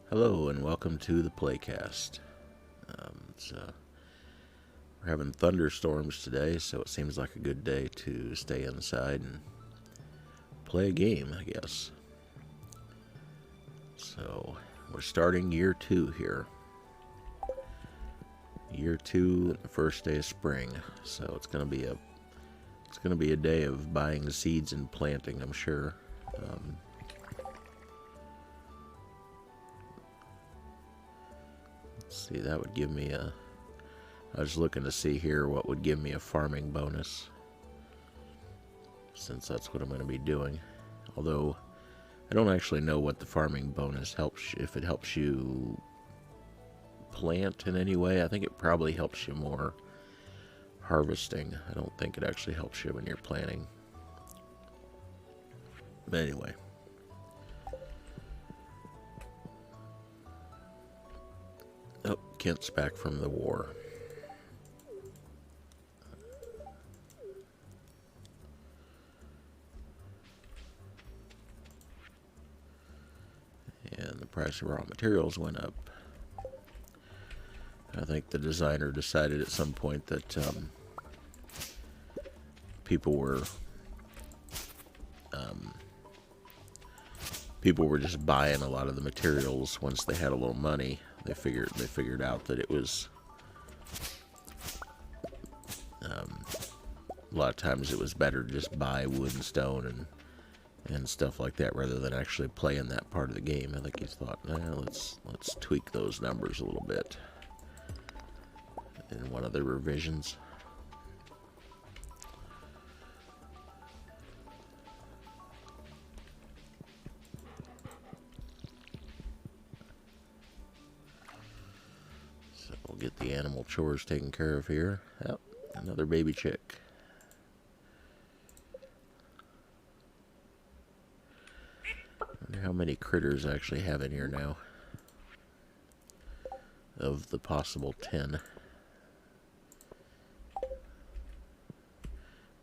Hello and welcome to the Playcast. We're having thunderstorms today, so it seems like a good day to stay inside and play a game, I guess. So we're starting year 2 here. Year 2, the first day of spring. So it's gonna be a day of buying seeds and planting, I'm sure. See, that would give me I was looking to see here what would give me a farming bonus, since that's what I'm going to be doing. Although, I don't actually know what the farming bonus helps, if it helps you plant in any way. I think it probably helps you more harvesting. I don't think it actually helps you when you're planting. But anyway. Oh, Kent's back from the war. And the price of raw materials went up. I think the designer decided at some point that people were just buying a lot of the materials once they had a little money. They figured out that it was a lot of times it was better to just buy wood and stone and stuff like that rather than actually playing that part of the game. I think he thought, let's tweak those numbers a little bit in one of the revisions. So we'll get the animal chores taken care of here. Yep, another baby chick. How many critters I actually have in here now of the possible 10.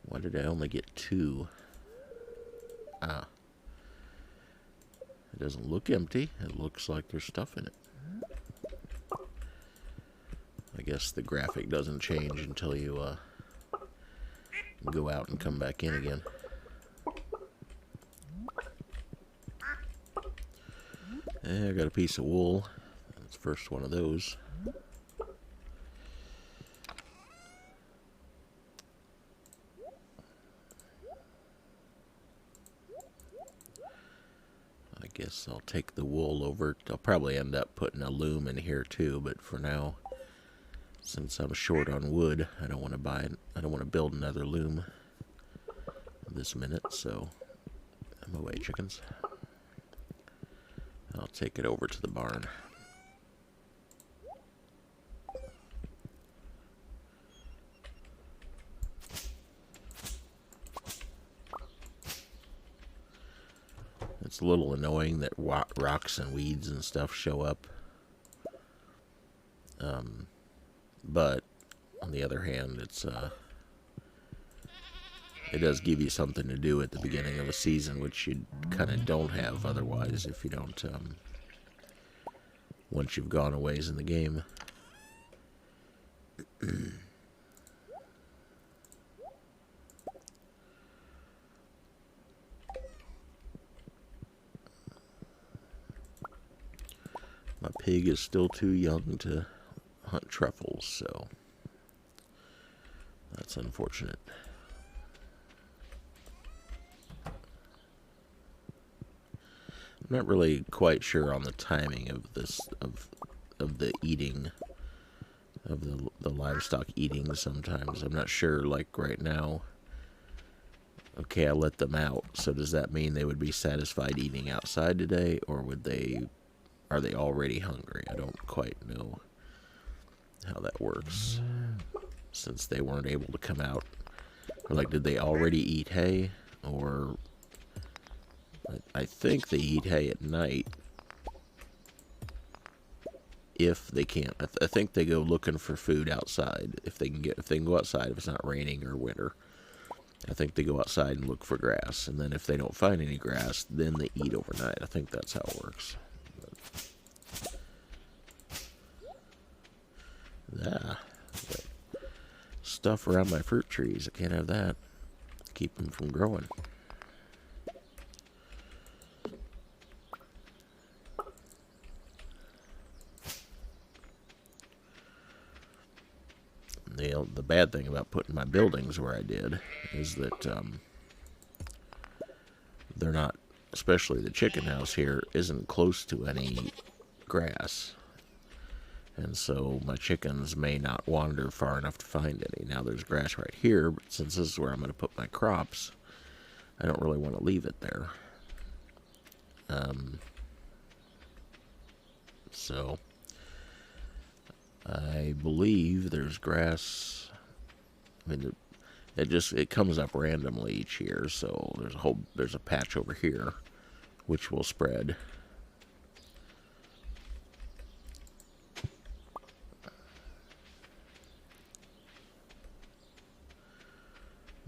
Why did I only get 2? It doesn't look empty. It looks like there's stuff in it. I guess the graphic doesn't change until you go out and come back in again. I got a piece of wool. That's the first one of those. I guess I'll take the wool over. I'll probably end up putting a loom in here too, but for now, since I'm short on wood, I don't want to build another loom this minute, so I'm away, chickens. I'll take it over to the barn. It's a little annoying that rocks and weeds and stuff show up. But on the other hand, it does give you something to do at the beginning of a season, which you kind of don't have otherwise if you don't, once you've gone a ways in the game. My pig is still too young to hunt truffles, so that's unfortunate. I'm not really quite sure on the timing of this of the eating of the livestock eating. Sometimes I'm not sure. Like right now, okay, I let them out. So does that mean they would be satisfied eating outside today, or are they already hungry? I don't quite know how that works, since they weren't able to come out. Or like, did they already eat hay, or I think they eat hay at night. If they can't, I think they go looking for food outside. If they can go outside, if it's not raining or winter, I think they go outside and look for grass. And then if they don't find any grass, then they eat overnight. I think that's how it works. But Ah, stuff around my fruit trees. I can't have that. Keep them from growing. The bad thing about putting my buildings where I did is that they're not, especially the chicken house here, isn't close to any grass. And so my chickens may not wander far enough to find any. Now there's grass right here, but since this is where I'm going to put my crops, I don't really want to leave it there. So I believe there's grass. I mean, it comes up randomly each year. So there's a patch over here, which will spread.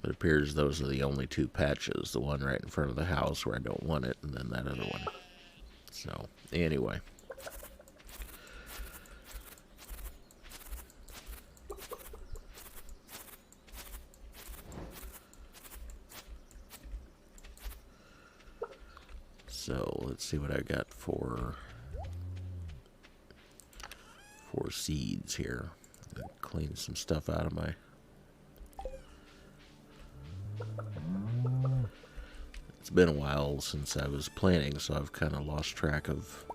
It appears those are the only two patches. The one right in front of the house where I don't want it, and then that other one. So, anyway. So, let's see what I got for seeds here. Clean some stuff out of my... It's been a while since I was planting, so I've kind of lost track of...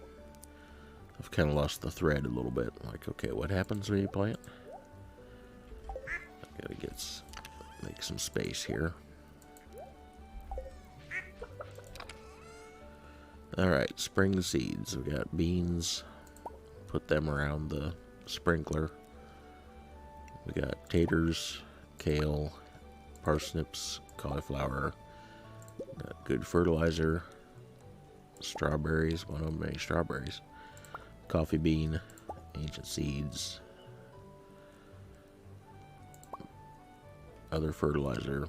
I've kind of lost the thread a little bit. Like, okay, what happens when you plant? I gotta make some space here. Alright, spring seeds. We got beans. Put them around the sprinkler. We got taters, kale, parsnips, cauliflower. Got good fertilizer. Strawberries. One of them made strawberries. Coffee bean. Ancient seeds. Other fertilizer.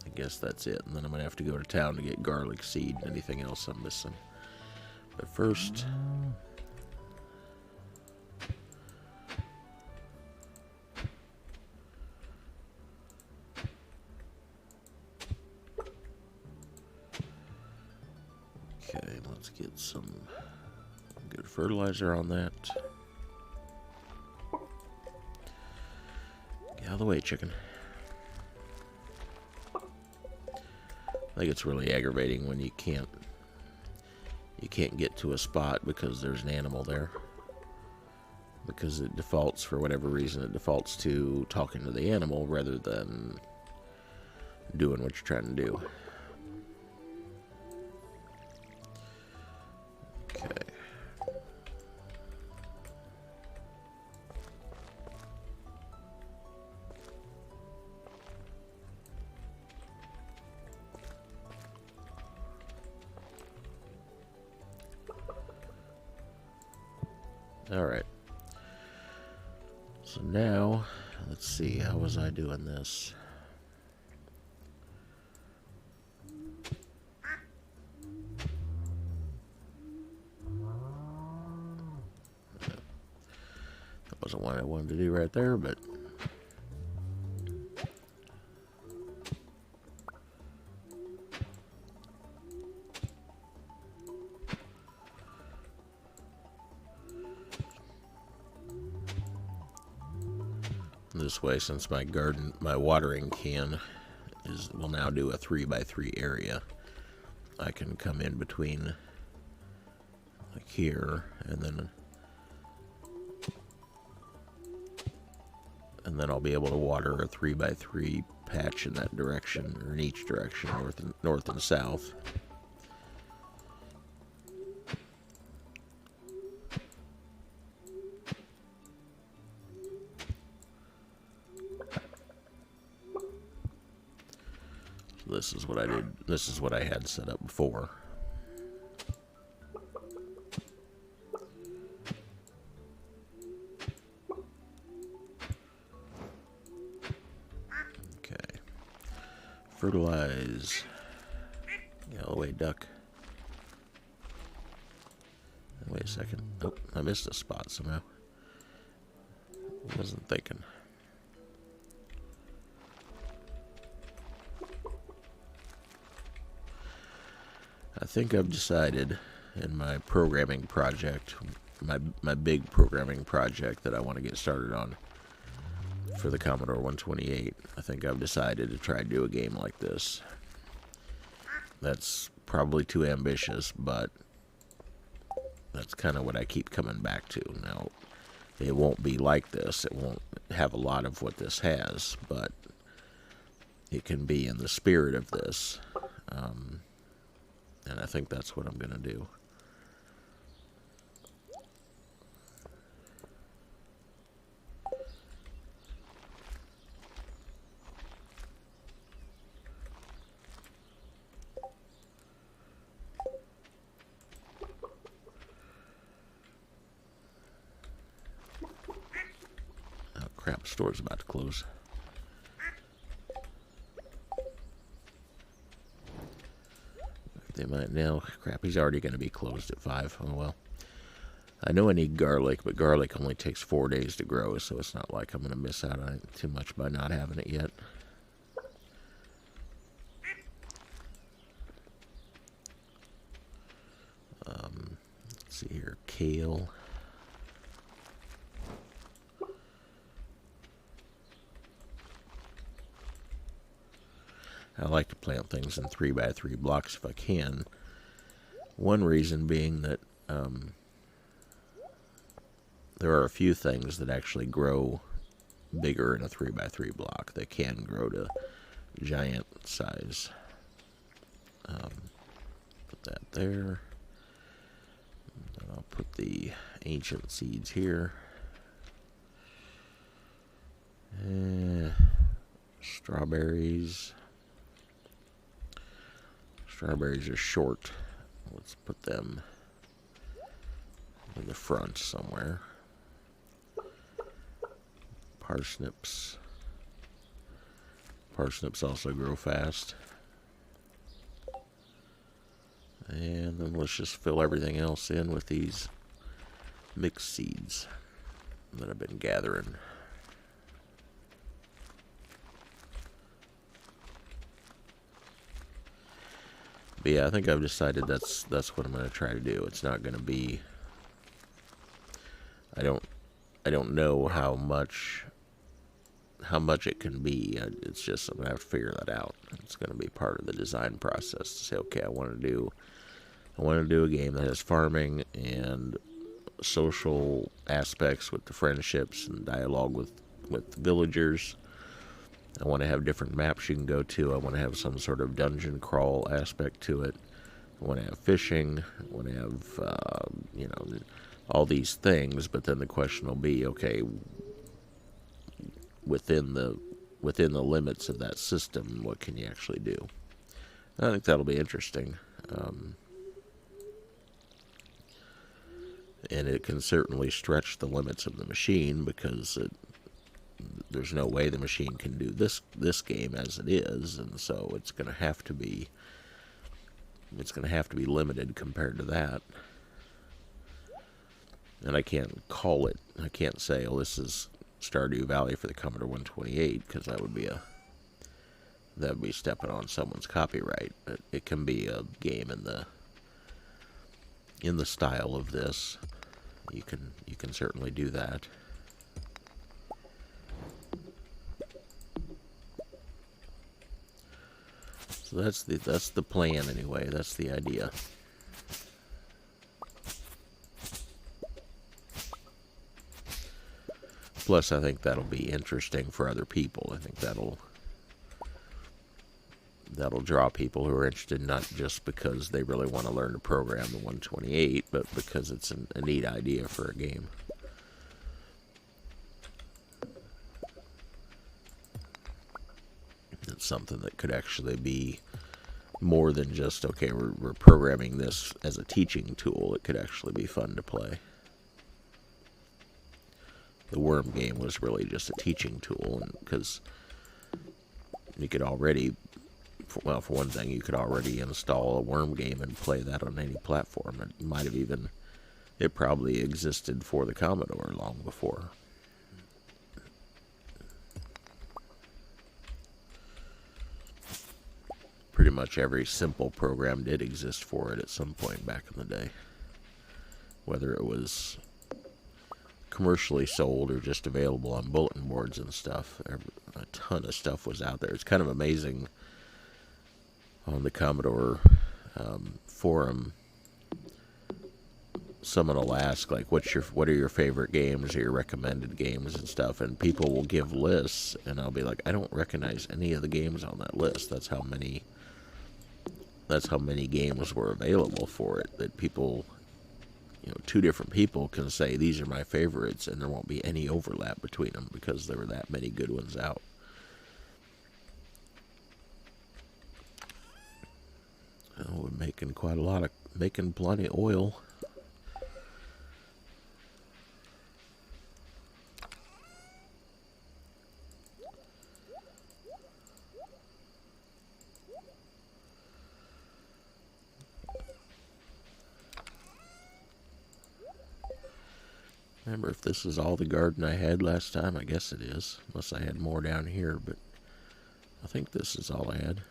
I guess that's it. And then I'm going to have to go to town to get garlic seed and anything else I'm missing. But first... Okay, let's get some good fertilizer on that. Get out of the way, chicken. I think it's really aggravating when you can't get to a spot because there's an animal there. Because it defaults, for whatever reason, it defaults to talking to the animal rather than doing what you're trying to do. Okay. Alright. So now, let's see, how was I doing this? That wasn't what I wanted to do right there, but... This way, since my watering can will now do a 3x3 area, I can come in between like here and then I'll be able to water a 3x3 patch in that direction, or in each direction, north and south. This is what I did. This is what I had set up before. Okay. Fertilize. Get out of the way, duck. Wait a second. Oh, I missed a spot somehow. Wasn't thinking. I think I've decided in my programming project, my big programming project that I want to get started on for the Commodore 128, I think I've decided to try to do a game like this. That's probably too ambitious, but that's kind of what I keep coming back to. Now, it won't be like this. It won't have a lot of what this has, but it can be in the spirit of this. And I think that's what I'm going to do. Oh crap, store's about to close. They might now. Crap, he's already going to be closed at 5. Oh well. I know I need garlic, but garlic only takes 4 days to grow, so it's not like I'm going to miss out on it too much by not having it yet. Let's see here. Kale. I like to plant things in 3x3 blocks if I can. One reason being that there are a few things that actually grow bigger in a 3x3 block. They can grow to giant size. Put that there. And I'll put the ancient seeds here. Strawberries. Strawberries are short. Let's put them in the front somewhere. Parsnips. Parsnips also grow fast. And then let's just fill everything else in with these mixed seeds that I've been gathering. But yeah, I think I've decided that's what I'm going to try to do. It's not going to be. I don't know how much it can be. It's just I'm going to have to figure that out. It's going to be part of the design process to say, okay, I want to do a game that has farming and social aspects with the friendships and dialogue with the villagers. I want to have different maps you can go to. I want to have some sort of dungeon crawl aspect to it. I want to have fishing. I want to have, all these things. But then the question will be, okay, within the limits of that system, what can you actually do? I think that'll be interesting. And it can certainly stretch the limits of the machine because there's no way the machine can do this game as it is, and so it's going to have to be limited compared to that. And I can't call it. I can't say, "Oh, this is Stardew Valley for the Commodore 128," because that would be stepping on someone's copyright. But it can be a game in the style of this. You can certainly do that. So that's the plan anyway. That's the idea. Plus, I think that'll be interesting for other people. I think that'll draw people who are interested, not just because they really want to learn to program the 128, but because it's a neat idea for a game. It's something that could actually be more than just, okay, we're programming this as a teaching tool. It could actually be fun to play. The worm game was really just a teaching tool, because you could already, well, for one thing, you could already install a worm game and play that on any platform. It probably existed for the Commodore long before. pretty much every simple program did exist for it at some point back in the day. Whether it was commercially sold or just available on bulletin boards and stuff. A ton of stuff was out there. It's kind of amazing on the Commodore forum. Someone will ask, like, what are your favorite games or your recommended games and stuff, and people will give lists, and I'll be like, I don't recognize any of the games on that list. That's how many games were available for it, that people, two different people can say these are my favorites, and there won't be any overlap between them because there were that many good ones out. We're making plenty of oil. Remember if this is all the garden I had last time? I guess it is, unless I had more down here, but I think this is all I had.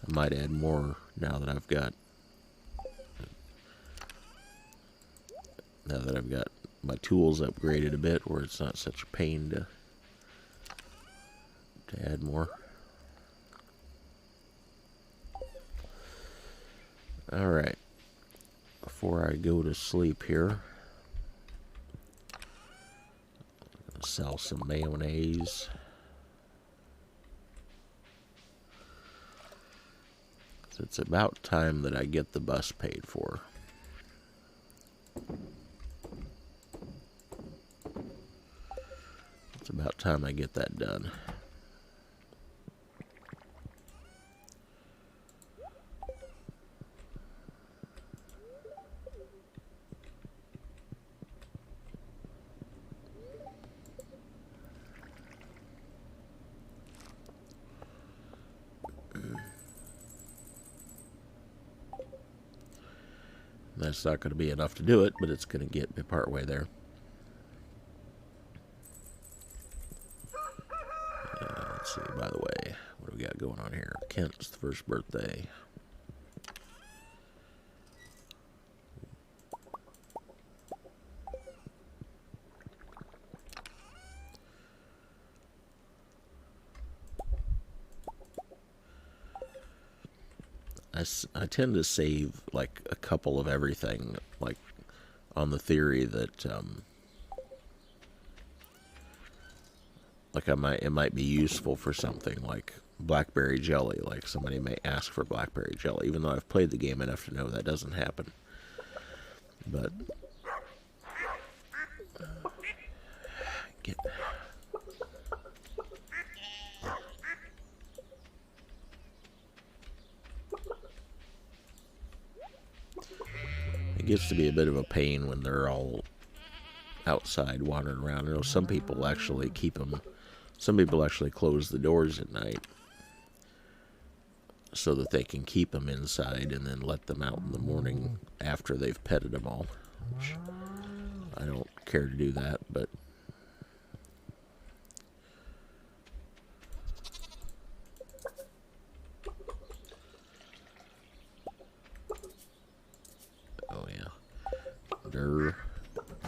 I might add more now that I've got my tools upgraded a bit, where it's not such a pain to add more. Alright, before I go to sleep here, I'm gonna sell some mayonnaise. It's about time that I get the bus paid for. It's about time I get that done. That's not going to be enough to do it, but it's going to get me part way there. Let's see, by the way, what do we got going on here? Kent's first birthday. I tend to save like a couple of everything, like on the theory that like it might be useful for something like blackberry jelly. Like somebody may ask for blackberry jelly, even though I've played the game enough to know that doesn't happen. But it gets to be a bit of a pain when they're all outside wandering around. I know some people actually keep them. Some people actually close the doors at night so that they can keep them inside and then let them out in the morning after they've petted them all. Which I don't care to do that, but oh yeah,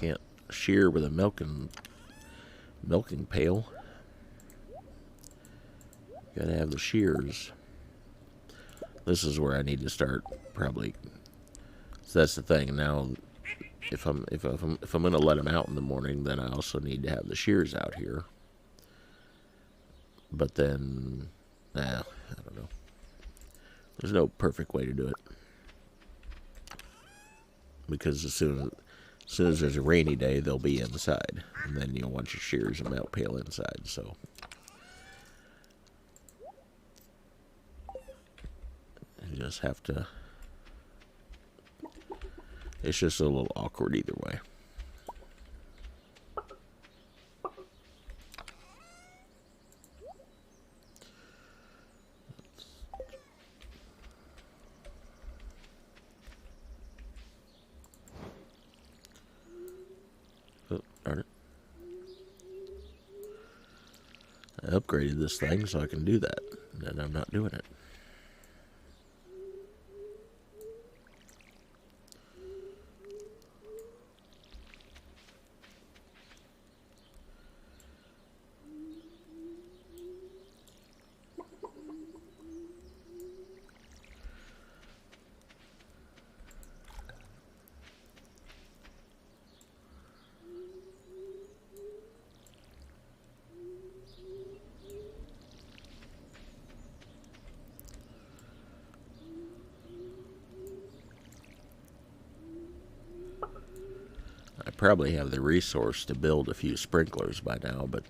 can't shear with a milking pail. Gotta have the shears. This is where I need to start, probably. So that's the thing. Now, if I'm gonna let them out in the morning, then I also need to have the shears out here. But then, I don't know. There's no perfect way to do it, because as soon as there's a rainy day, they'll be inside, and then you'll want your shears and milk pail inside. So you just have to. It's just a little awkward either way. Oh, darn it. I upgraded this thing so I can do that. and I'm not doing it. I probably have the resource to build a few sprinklers by now, but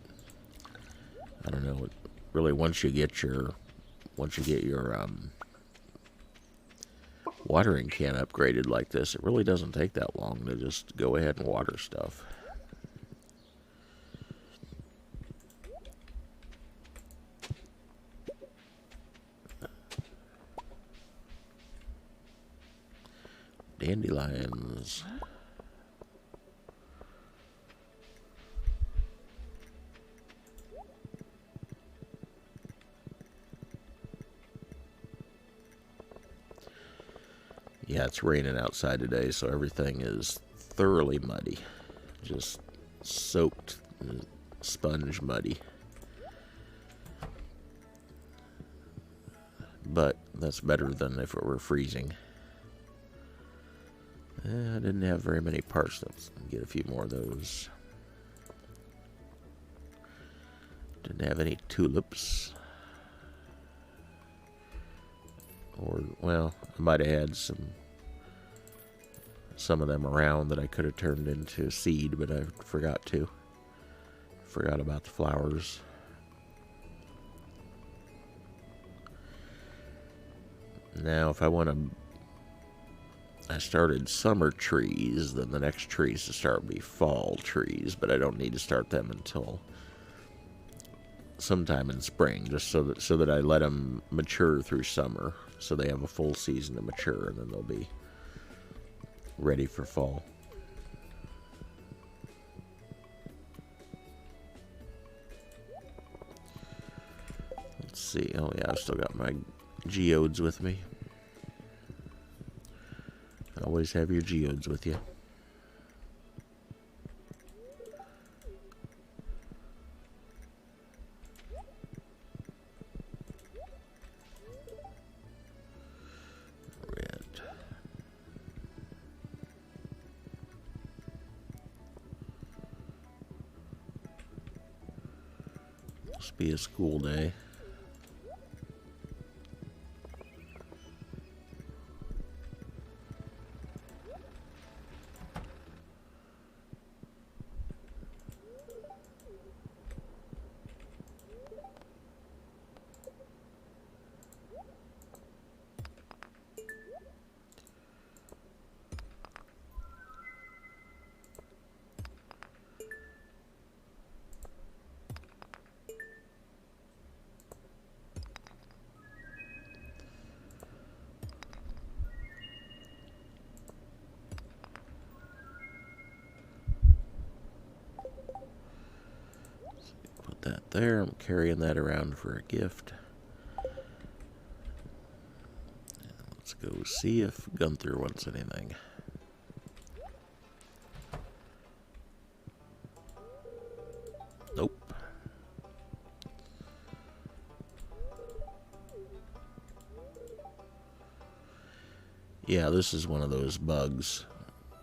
I don't know. Really, once you get your watering can upgraded like this, it really doesn't take that long to just go ahead and water stuff. Dandelions. Yeah, it's raining outside today, so everything is thoroughly muddy. Just soaked, sponge muddy. But that's better than if it were freezing. I didn't have very many parsnips. Get a few more of those. Didn't have any tulips. Or, well, I might have had some of them around that I could have turned into seed, but I forgot to. Forgot about the flowers. Now, if I want to... I started summer trees, then the next trees to start would be fall trees, but I don't need to start them until sometime in spring, just so that I let them mature through summer, so they have a full season to mature, and then they'll be ready for fall. Let's see. Oh yeah, I've still got my geodes with me. Always have your geodes with you. Red. Must be a school day. That there. I'm carrying that around for a gift. Let's go see if Gunther wants anything. Nope. Yeah, this is one of those bugs.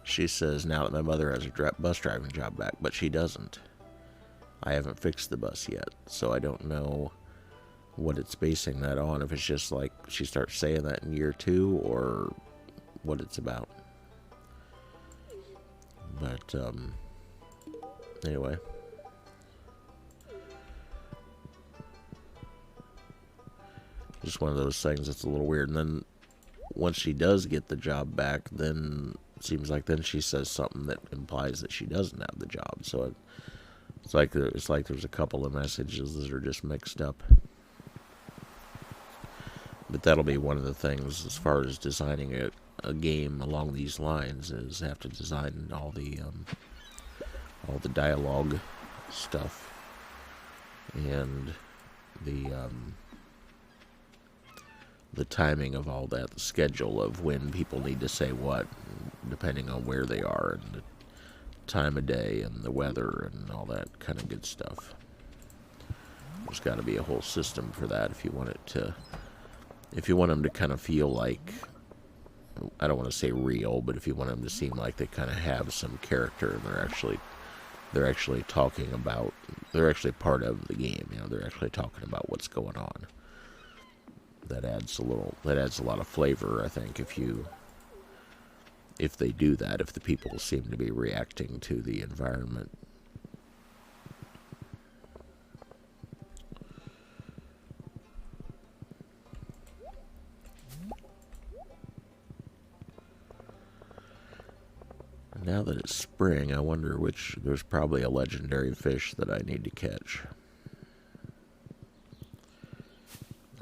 She says now that my mother has a bus driving job back, but she doesn't. I haven't fixed the bus yet, so I don't know what it's basing that on. If it's just like she starts saying that in year 2, or what it's about. But, anyway. Just one of those things that's a little weird. And then once she does get the job back, then it seems like then she says something that implies that she doesn't have the job. So it's like there's a couple of messages that are just mixed up. But that'll be one of the things as far as designing a game along these lines, is have to design all the dialogue stuff and the the timing of all that, the schedule of when people need to say what, depending on where they are and the time of day and the weather and all that kind of good stuff. There's got to be a whole system for that if you want it to, if you want them to kind of feel like, I don't want to say real, but if you want them to seem like they kind of have some character and they're actually talking about, they're actually part of the game, you know, they're actually talking about what's going on. That adds a lot of flavor, I think, if they do that, if the people seem to be reacting to the environment. Now that it's spring, I wonder there's probably a legendary fish that I need to catch.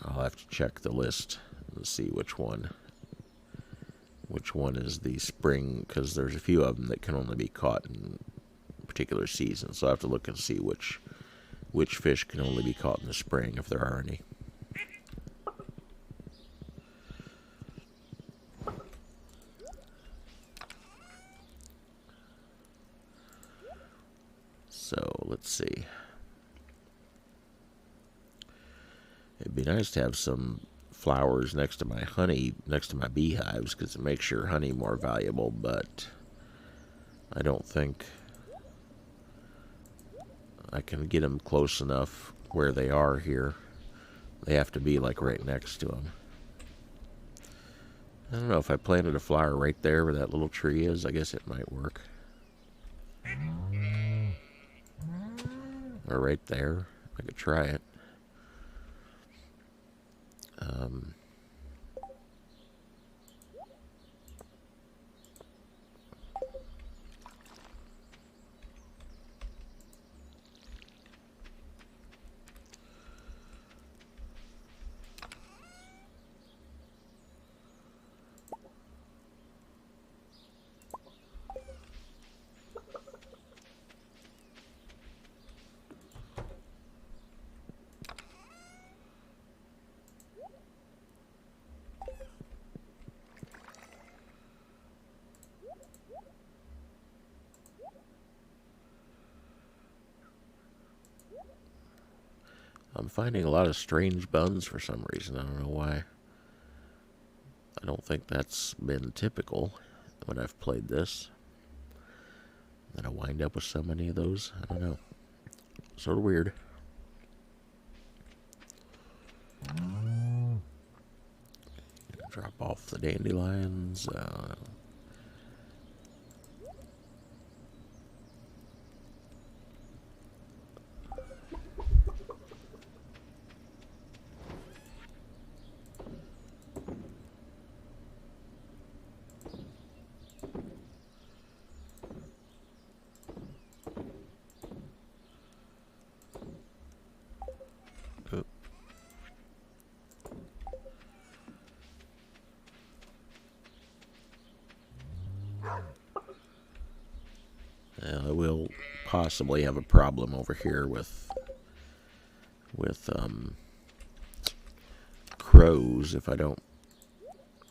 I'll have to check the list and see which one is the spring, because there's a few of them that can only be caught in particular seasons. So I have to look and see which fish can only be caught in the spring, if there are any. So let's see. It'd be nice to have some flowers next to my beehives, because it makes your honey more valuable, but I don't think I can get them close enough where they are here. They have to be like right next to them. I don't know, if I planted a flower right there where that little tree is, I guess it might work. Or right there. I could try it. I'm finding a lot of strange buns for some reason. I don't know why. I don't think that's been typical when I've played this. That I wind up with so many of those. I don't know. Sort of weird. Drop off the dandelions. I will possibly have a problem over here with crows if I don't.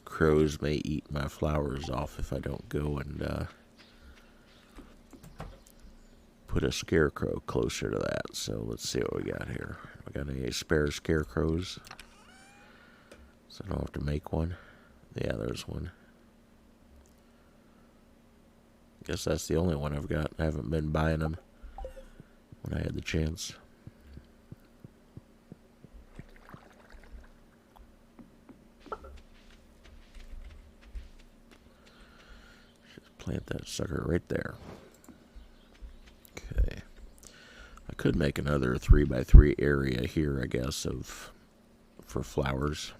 Crows may eat my flowers off if I don't go and put a scarecrow closer to that. So let's see what we got here. We got any spare scarecrows? So I don't have to make one. Yeah, there's one. Guess that's the only one I've got. I haven't been buying them when I had the chance. Just plant that sucker right there. Okay. I could make another 3x3 area here, I guess, for flowers.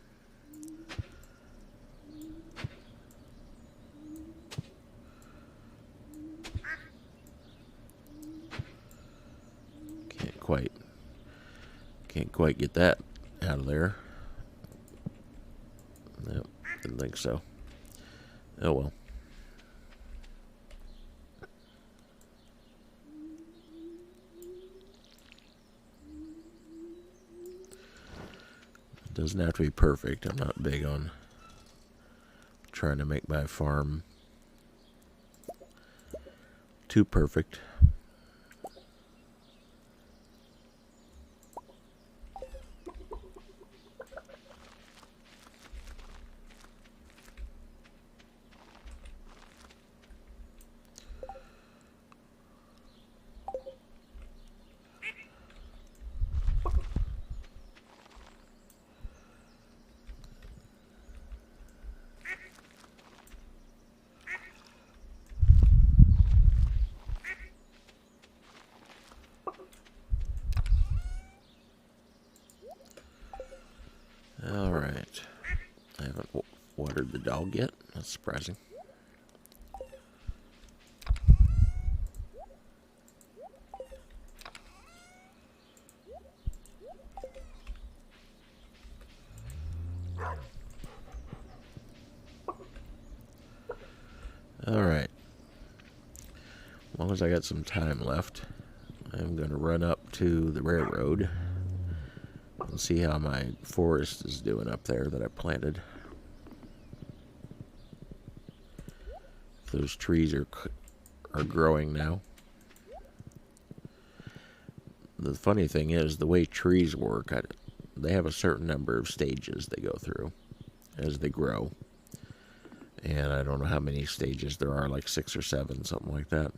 Can't quite get that out of there. Nope, didn't think so. Oh well. Doesn't have to be perfect. I'm not big on trying to make my farm too perfect. Alright. I haven't watered the dog yet. That's surprising. Alright. As long as I got some time left, I'm going to run up to the railroad and see how my forest is doing up there that I planted. If those trees are growing now. The funny thing is, the way trees work, they have a certain number of stages they go through as they grow. And I don't know how many stages there are, like 6 or 7, something like that.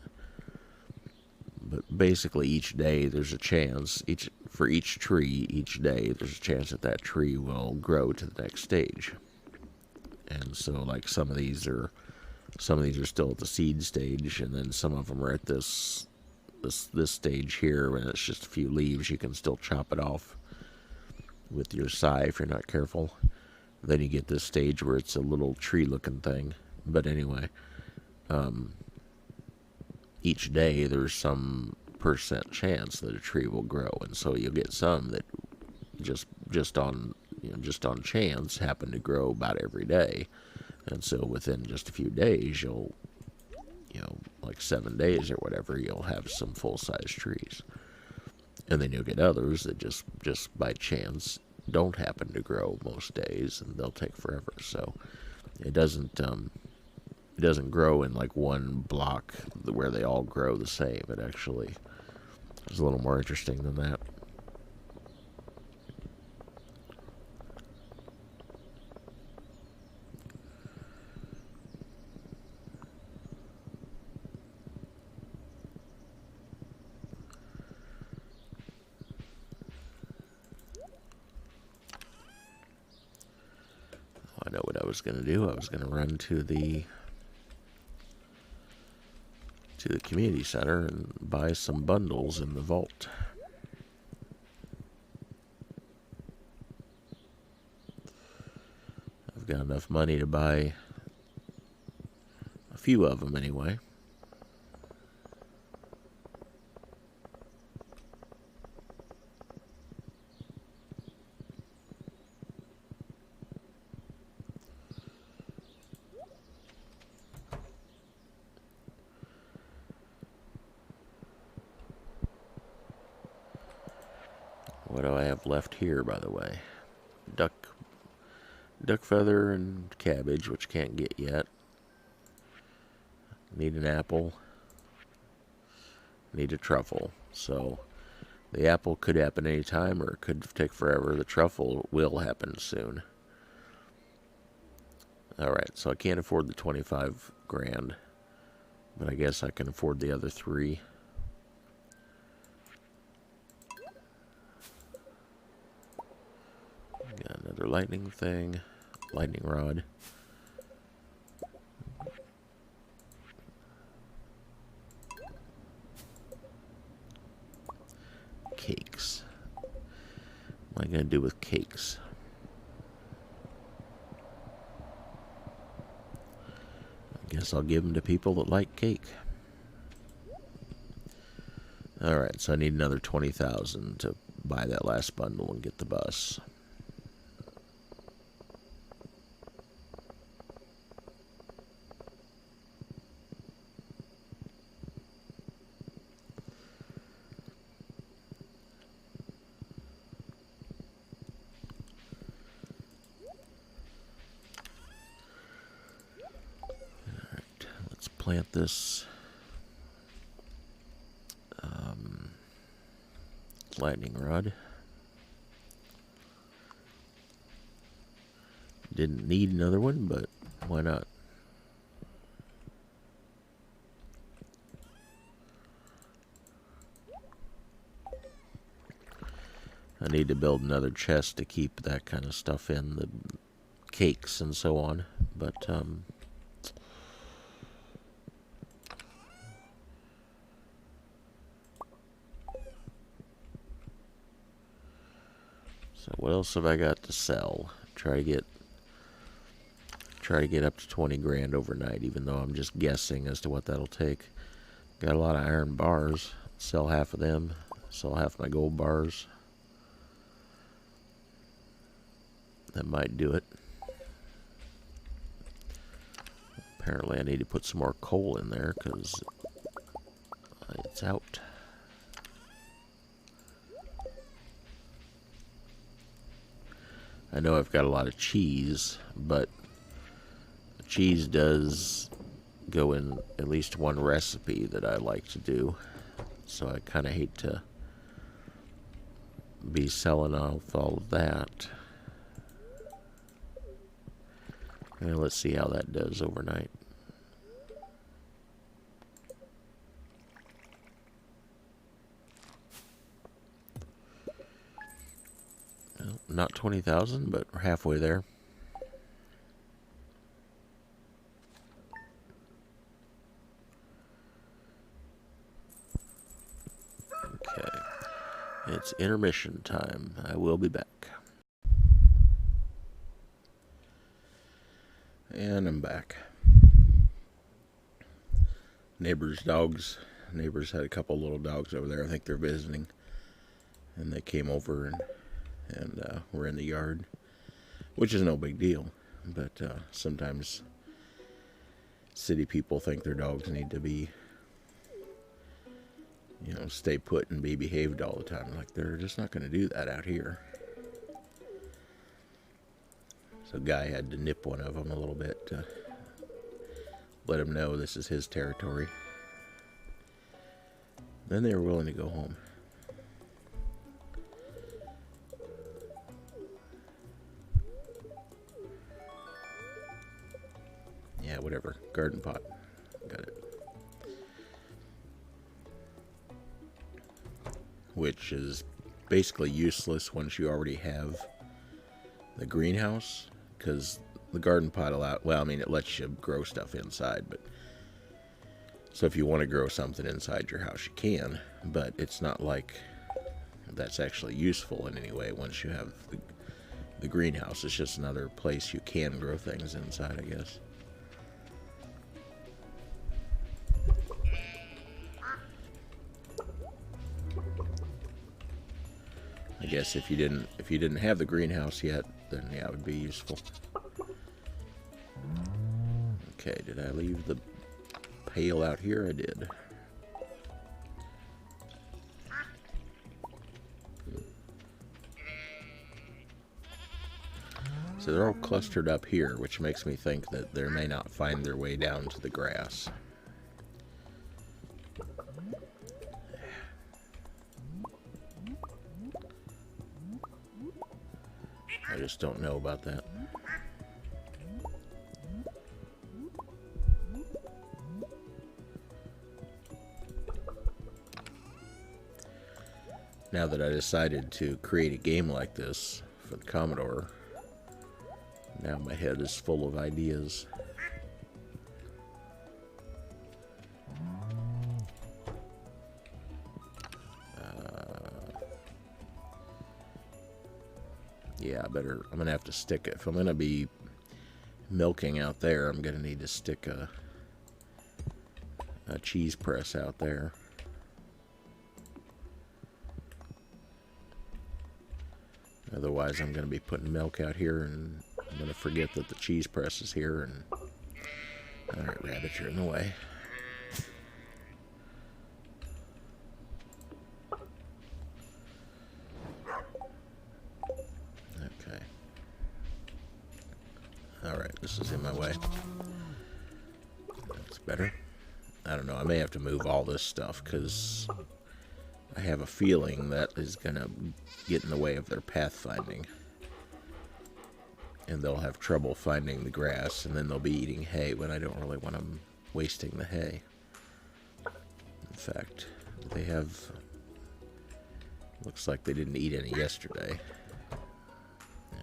But basically each day there's a chance, for each tree, each day there's a chance that that tree will grow to the next stage. And so like some of these are still at the seed stage, and then some of them are at this stage here, and it's just a few leaves. You can still chop it off with your scythe if you're not careful. Then you get this stage where it's a little tree-looking thing. But anyway, each day there's some % chance that a tree will grow, and so you'll get some that just on chance happen to grow about every day. And so within just a few days, you'll, like 7 days or whatever, you'll have some full-size trees. And then you'll get others that just by chance don't happen to grow most days, and they'll take forever. So it doesn't grow in like one block where they all grow the same. It actually is a little more interesting than that. I know what I was going to do. I was going to run to the community center and buy some bundles in the vault. I've got enough money to buy a few of them anyway. What do I have left here, by the way? Duck feather and cabbage, which can't get yet. Need an apple. Need a truffle. So the apple could happen any time, or it could take forever. The truffle will happen soon. Alright, so I can't afford the 25 grand, but I guess I can afford the other 3. Got another lightning thing. Lightning rod. Cakes. What am I going to do with cakes? I guess I'll give them to people that like cake. Alright, so I need another 20,000 to buy that last bundle and get the bus. plant this lightning rod. Didn't need another one, but why not? I need to build another chest to keep that kind of stuff in, the cakes and so on, but so what else have I got to sell? Try to get up to 20 grand overnight, even though I'm just guessing as to what that'll take. Got a lot of iron bars. Sell half of them. Sell half my gold bars. That might do it. Apparently I need to put some more coal in there because it's out. I know I've got a lot of cheese, but cheese does go in at least one recipe that I like to do, so I kind of hate to be selling off all of that. And let's see how that does overnight. Well, not 20,000, but we're halfway there. Okay, it's intermission time. I will be back. And I'm back. Neighbors' dogs. Neighbors had a couple little dogs over there. I think they're visiting. And they came over and were in the yard, which is no big deal. But sometimes city people think their dogs need to be, stay put and be behaved all the time. Like, they're just not going to do that out here. So a guy had to nip one of them a little bit to let him know this is his territory. Then they were willing to go home. Yeah, whatever. Garden pot. Got it. Which is basically useless once you already have the greenhouse, because the garden pot it lets you grow stuff inside, but so if you want to grow something inside your house, you can, but it's not like that's actually useful in any way once you have the greenhouse. It's just another place you can grow things inside, I guess. I guess if you didn't have the greenhouse yet, then yeah, it would be useful. Okay, did I leave the pail out here? I did. So they're all clustered up here, which makes me think that they may not find their way down to the grass. I just don't know about that. Now that I decided to create a game like this for the Commodore, now my head is full of ideas. Yeah, I'm gonna have to stick it. If I'm gonna be milking out there, I'm gonna need to stick a cheese press out there. Otherwise, I'm gonna be putting milk out here, and I'm gonna forget that the cheese press is here. And all right, rabbit, you're in the way. Okay. All right, this is in my way. That's better. I don't know, I may have to move all this stuff because I have a feeling that is going to get in the way of their pathfinding. And they'll have trouble finding the grass, and then they'll be eating hay when I don't really want them wasting the hay. In fact, they have... Looks like they didn't eat any yesterday. Yeah.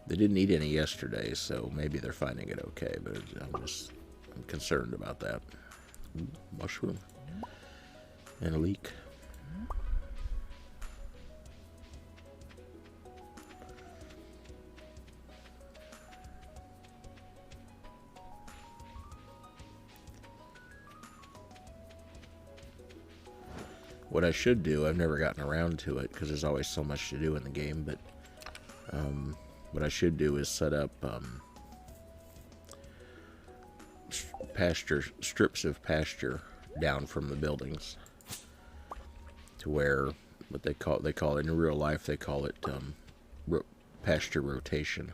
They didn't eat any yesterday, so maybe they're finding it okay, but I'm concerned about that. Ooh, mushroom. And a leek. What I should do, I've never gotten around to it because there's always so much to do in the game, but what I should do is set up strips of pasture down from the buildings to where what they call it in real life, they call it pasture rotation.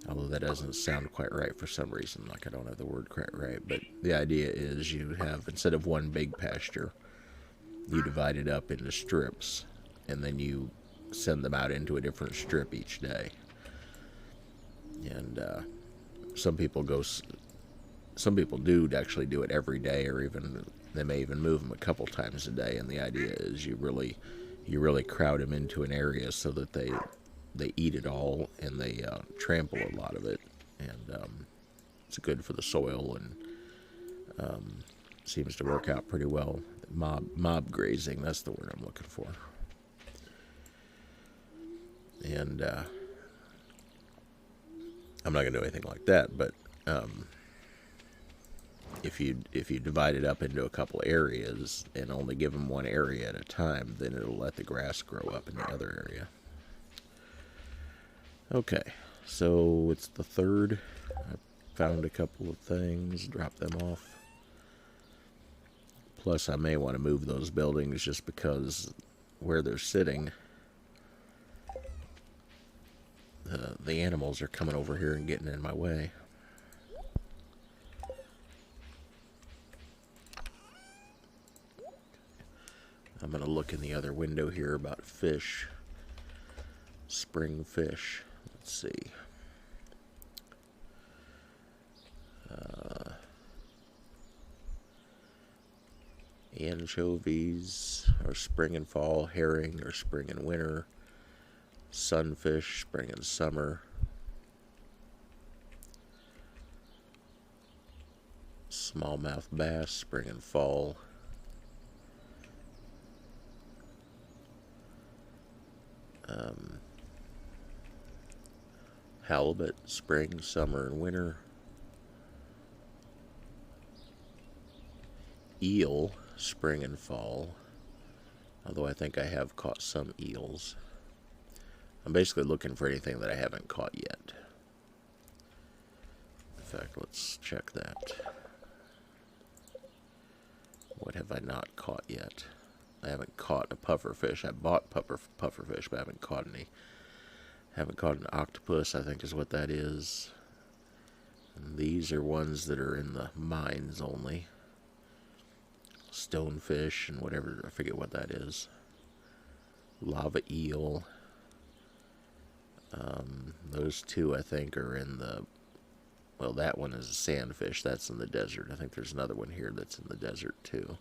Although that doesn't sound quite right for some reason, like I don't have the word quite right, but the idea is you have, instead of one big pasture, you divide it up into strips, and then you send them out into a different strip each day. And some people do actually do it every day, or even they may even move them a couple times a day. And the idea is you really crowd them into an area so that they eat it all, and they trample a lot of it, and it's good for the soil, and seems to work out pretty well. Mob grazing, that's the word I'm looking for. And I'm not going to do anything like that, but if you divide it up into a couple areas and only give them one area at a time, then it'll let the grass grow up in the other area. Okay, so it's the 3rd. I found a couple of things, dropped them off. Plus, I may want to move those buildings just because where they're sitting, the animals are coming over here and getting in my way. I'm going to look in the other window here about fish. Spring fish. Let's see. Anchovies are spring and fall. Herring are spring and winter. Sunfish, spring and summer. Smallmouth bass, spring and fall. Halibut, spring, summer, and winter. Eel, spring and fall. Although I think I have caught some eels. I'm basically looking for anything that I haven't caught yet. In fact, let's check that. What have I not caught yet? I haven't caught a pufferfish. I bought pufferfish, but I haven't caught any. Haven't caught an octopus, I think is what that is. And these are ones that are in the mines only. Stonefish and whatever, I forget what that is. Lava eel. Those two, I think, are in the... Well, that one is a sandfish. That's in the desert. I think there's another one here that's in the desert, too.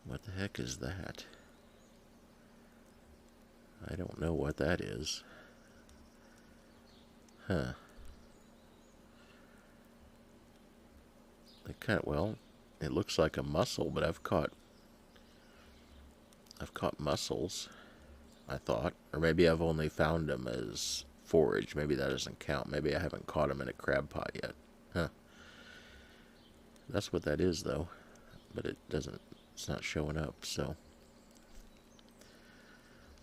What the heck is that? I don't know what that is. Huh. Well, it looks like a mussel, but I've caught mussels, I thought. Or maybe I've only found them as forage. Maybe that doesn't count. Maybe I haven't caught them in a crab pot yet. Huh. That's what that is, though. But it's not showing up, so.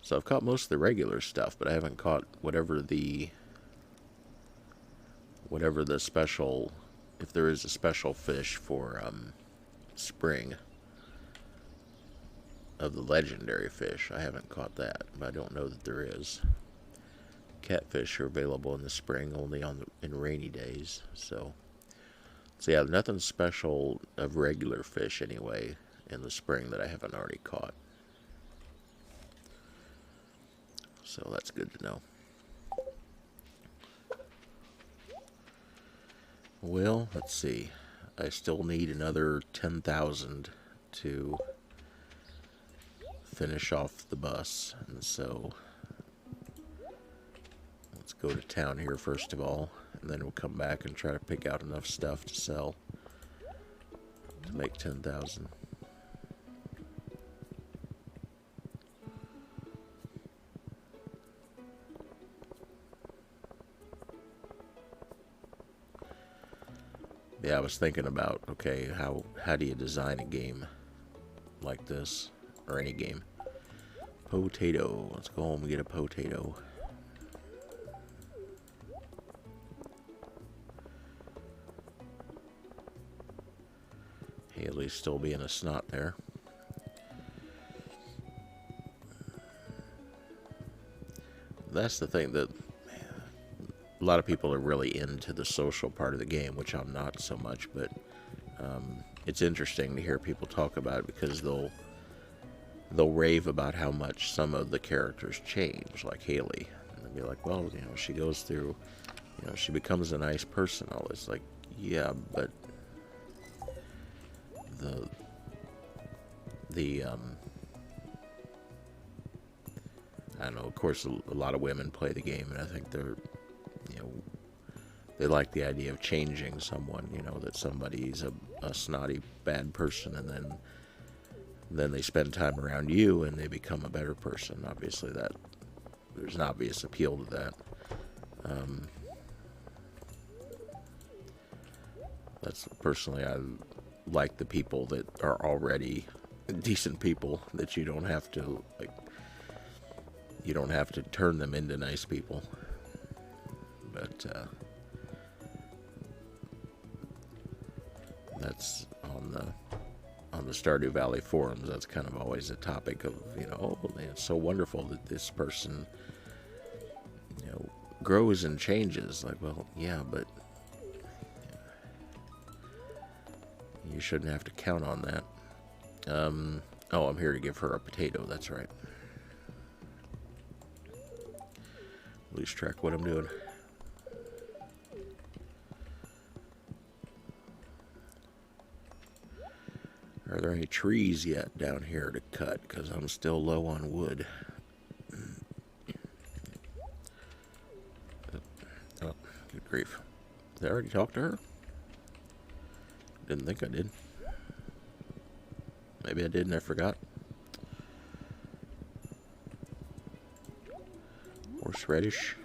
So I've caught most of the regular stuff, but I haven't caught whatever the special, if there is a special fish for spring of the legendary fish. I haven't caught that, but I don't know that there is. catfish are available in the spring, only in rainy days. So yeah, nothing special of regular fish anyway in the spring that I haven't already caught. So that's good to know. Well, let's see. I still need another 10,000 to finish off the bus. And so let's go to town here first of all, and then we'll come back and try to pick out enough stuff to sell to make 10,000. Yeah, I was thinking about, okay, how do you design a game like this, or any game? Potato. Let's go home and get a potato. Haley's still being a snot there. That's the thing, that a lot of people are really into the social part of the game, which I'm not so much, but it's interesting to hear people talk about it, because they'll rave about how much some of the characters change, like Haley. And they'll be like, well, she goes through, she becomes a nice person. All this, like, yeah, but the I don't know, of course a lot of women play the game, and I think they like the idea of changing someone, that somebody's a snotty bad person, and then they spend time around you and they become a better person. Obviously there's an obvious appeal to that. That's personally, I like the people that are already decent people, that you don't have to turn them into nice people. But that's on the Stardew Valley forums. That's kind of always a topic of, oh man, it's so wonderful that this person grows and changes. Like, well, yeah, but you shouldn't have to count on that. Oh, I'm here to give her a potato. That's right. Lose track what I'm doing. Are there any trees yet down here to cut? Because I'm still low on wood. Oh, good grief. Did I already talk to her? Didn't think I did. Maybe I did and I forgot. Horseradish.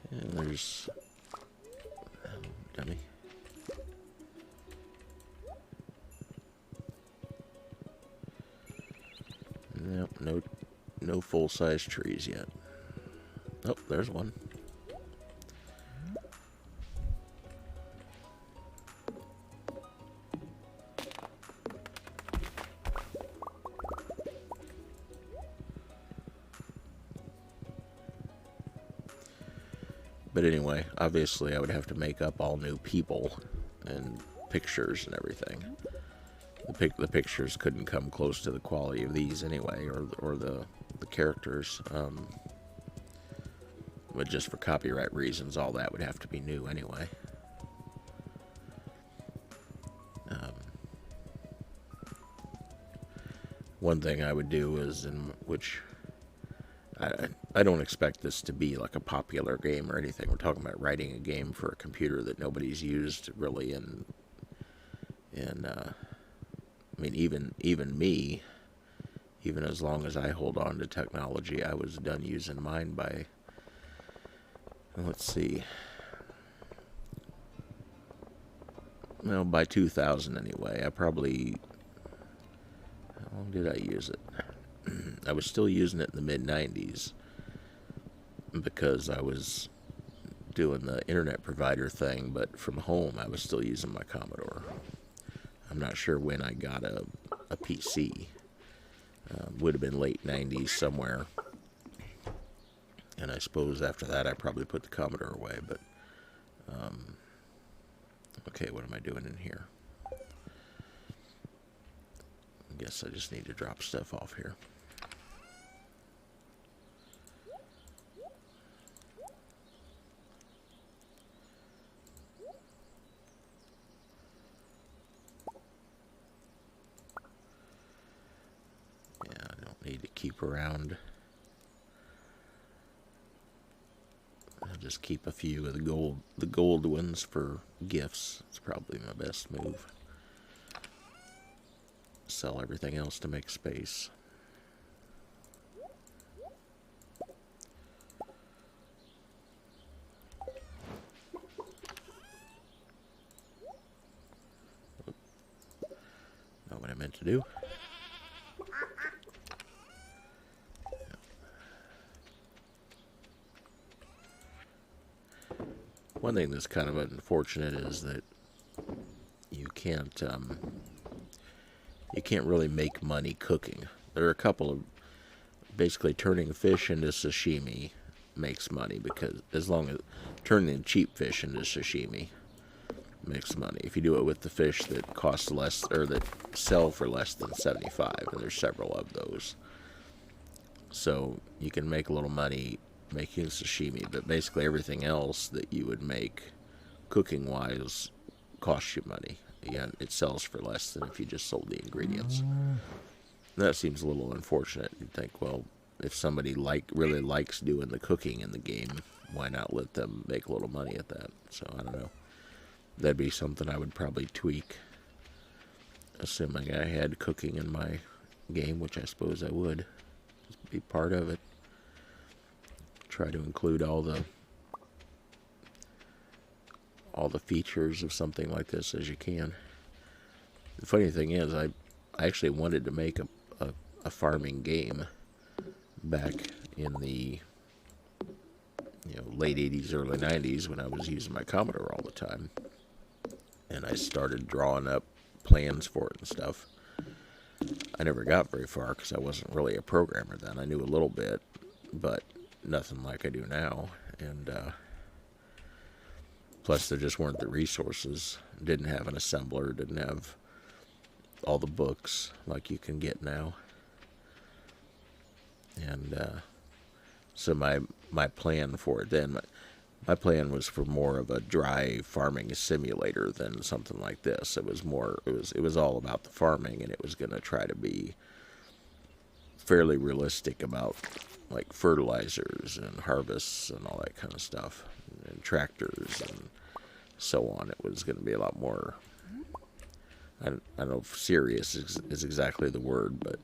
And there's... oh, dummy. Nope, no full-size trees yet. Oh, there's one. But anyway, obviously I would have to make up all new people and pictures and everything. The pictures couldn't come close to the quality of these anyway, or the characters. But just for copyright reasons, all that would have to be new anyway. One thing I would do is, which I don't expect this to be like a popular game or anything. We're talking about writing a game for a computer that nobody's used really in I mean, even me, even as long as I hold on to technology, I was done using mine by, let's see, well, by 2000 anyway. I probably, how long did I use it? I was still using it in the mid-90s because I was doing the internet provider thing, but from home I was still using my Commodore. I'm not sure when I got a PC, Would have been late 90s somewhere. And I suppose after that I probably put the Commodore away, but okay, what am I doing in here? I guess I just need to drop stuff off here. Yeah, I don't need to keep around. I'll just keep a few of the gold ones for gifts. It's probably my best move. Sell everything else to make space. Not what I meant to do. One thing that's kind of unfortunate is that you can't really make money cooking. There are a couple of basically turning fish into sashimi makes money, because as long as turning cheap fish into sashimi makes money. If you do it with the fish that cost less, or that sell for less than 75, and there's several of those, so you can make a little money making sashimi, but basically everything else that you would make cooking wise costs you money. Yeah, it sells for less than if you just sold the ingredients. That seems a little unfortunate. You'd think, well, if somebody really likes doing the cooking in the game, why not let them make a little money at that? So I don't know. That'd be something I would probably tweak, assuming I had cooking in my game, which I suppose I would. Just be part of it. Try to include all the features of something like this as you can. The funny thing is, I actually wanted to make a farming game back in the late 80s, early 90s, when I was using my Commodore all the time. And I started drawing up plans for it and stuff. I never got very far because I wasn't really a programmer then. I knew a little bit, but nothing like I do now. And plus there just weren't the resources. Didn't have an assembler, didn't have all the books like you can get now. And so my plan for it then, my plan was for more of a dry farming simulator than something like this. It was all about the farming, and it was going to try to be fairly realistic about like fertilizers and harvests and all that kind of stuff, and tractors and so on. It was going to be a lot more, I don't know if serious is exactly the word, but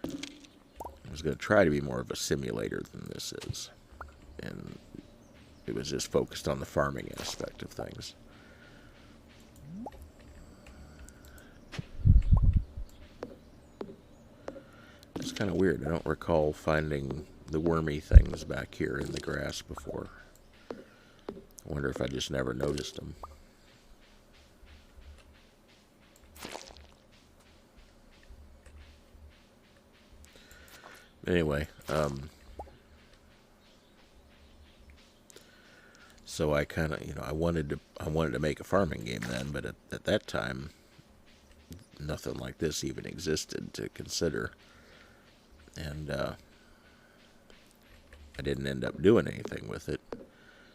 it was going to try to be more of a simulator than this is. And it was just focused on the farming aspect of things. It's kind of weird. I don't recall finding the wormy things back here in the grass before. I wonder if I just never noticed them. Anyway, so I kind of, I wanted to make a farming game then, but at that time, nothing like this even existed to consider, and I didn't end up doing anything with it.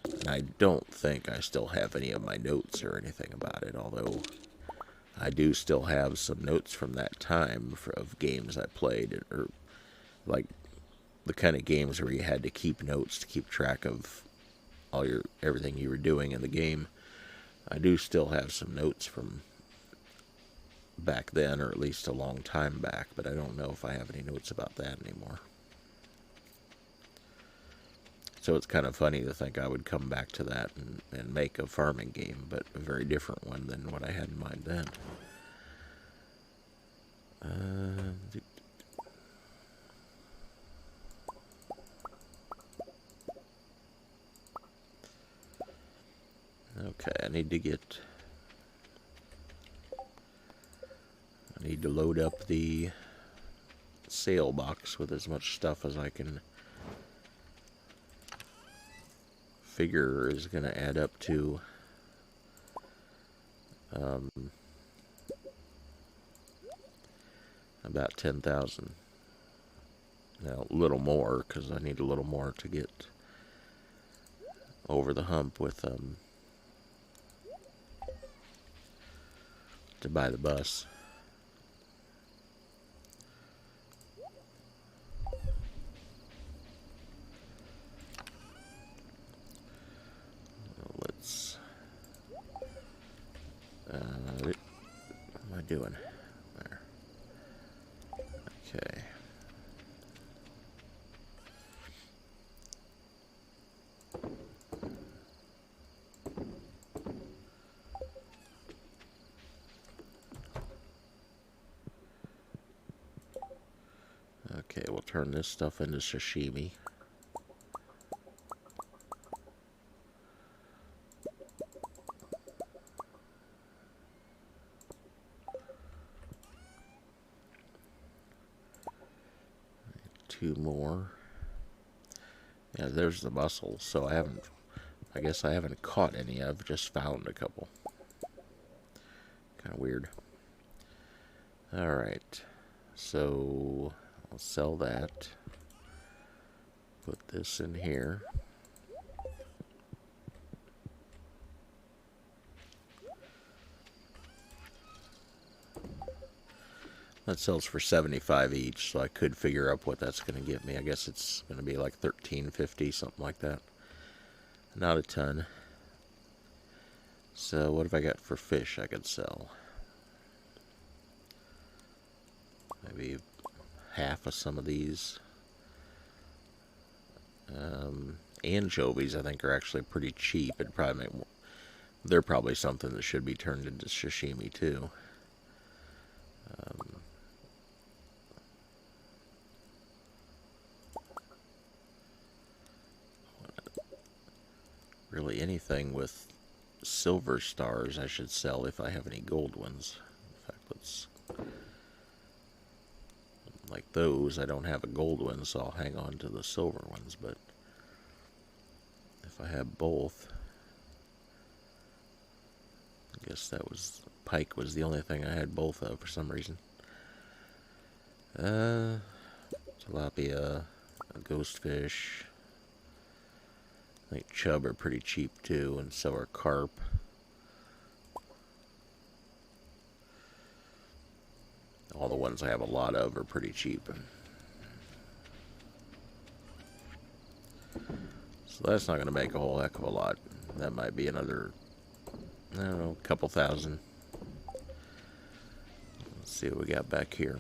And I don't think I still have any of my notes or anything about it, although I do still have some notes from that time of games I played, or like the kind of games where you had to keep notes to keep track of everything you were doing in the game. I do still have some notes from back then, or at least a long time back, but I don't know if I have any notes about that anymore. So it's kind of funny to think I would come back to that and make a farming game, but a very different one than what I had in mind then. Okay, I need to load up the sale box with as much stuff as I can figure is going to add up to about 10,000. Now, a little more, because I need a little more to get over the hump with to buy the bus. Let's what am I doing there? Okay. Okay, we'll turn this stuff into sashimi. Two more. Yeah, there's the mussels. So I guess I haven't caught any. I've just found a couple. Kind of weird. Alright. So I'll sell that. Put this in here. That sells for 75 each, so I could figure out what that's going to get me. I guess it's going to be like $13.50, something like that. Not a ton. So what have I got for fish I could sell? Maybe half of some of these. Anchovies, I think, are actually pretty cheap. It'd probably make more. They're probably something that should be turned into sashimi too. Really, anything with silver stars I should sell if I have any gold ones. In fact, let's. Like those, I don't have a gold one, so I'll hang on to the silver ones, but if I have both, I guess that was, pike was the only thing I had both of for some reason. Tilapia, a ghost fish. I think chub are pretty cheap too, and so are carp. All the ones I have a lot of are pretty cheap. So that's not going to make a whole heck of a lot. That might be another, I don't know, couple thousand. Let's see what we got back here.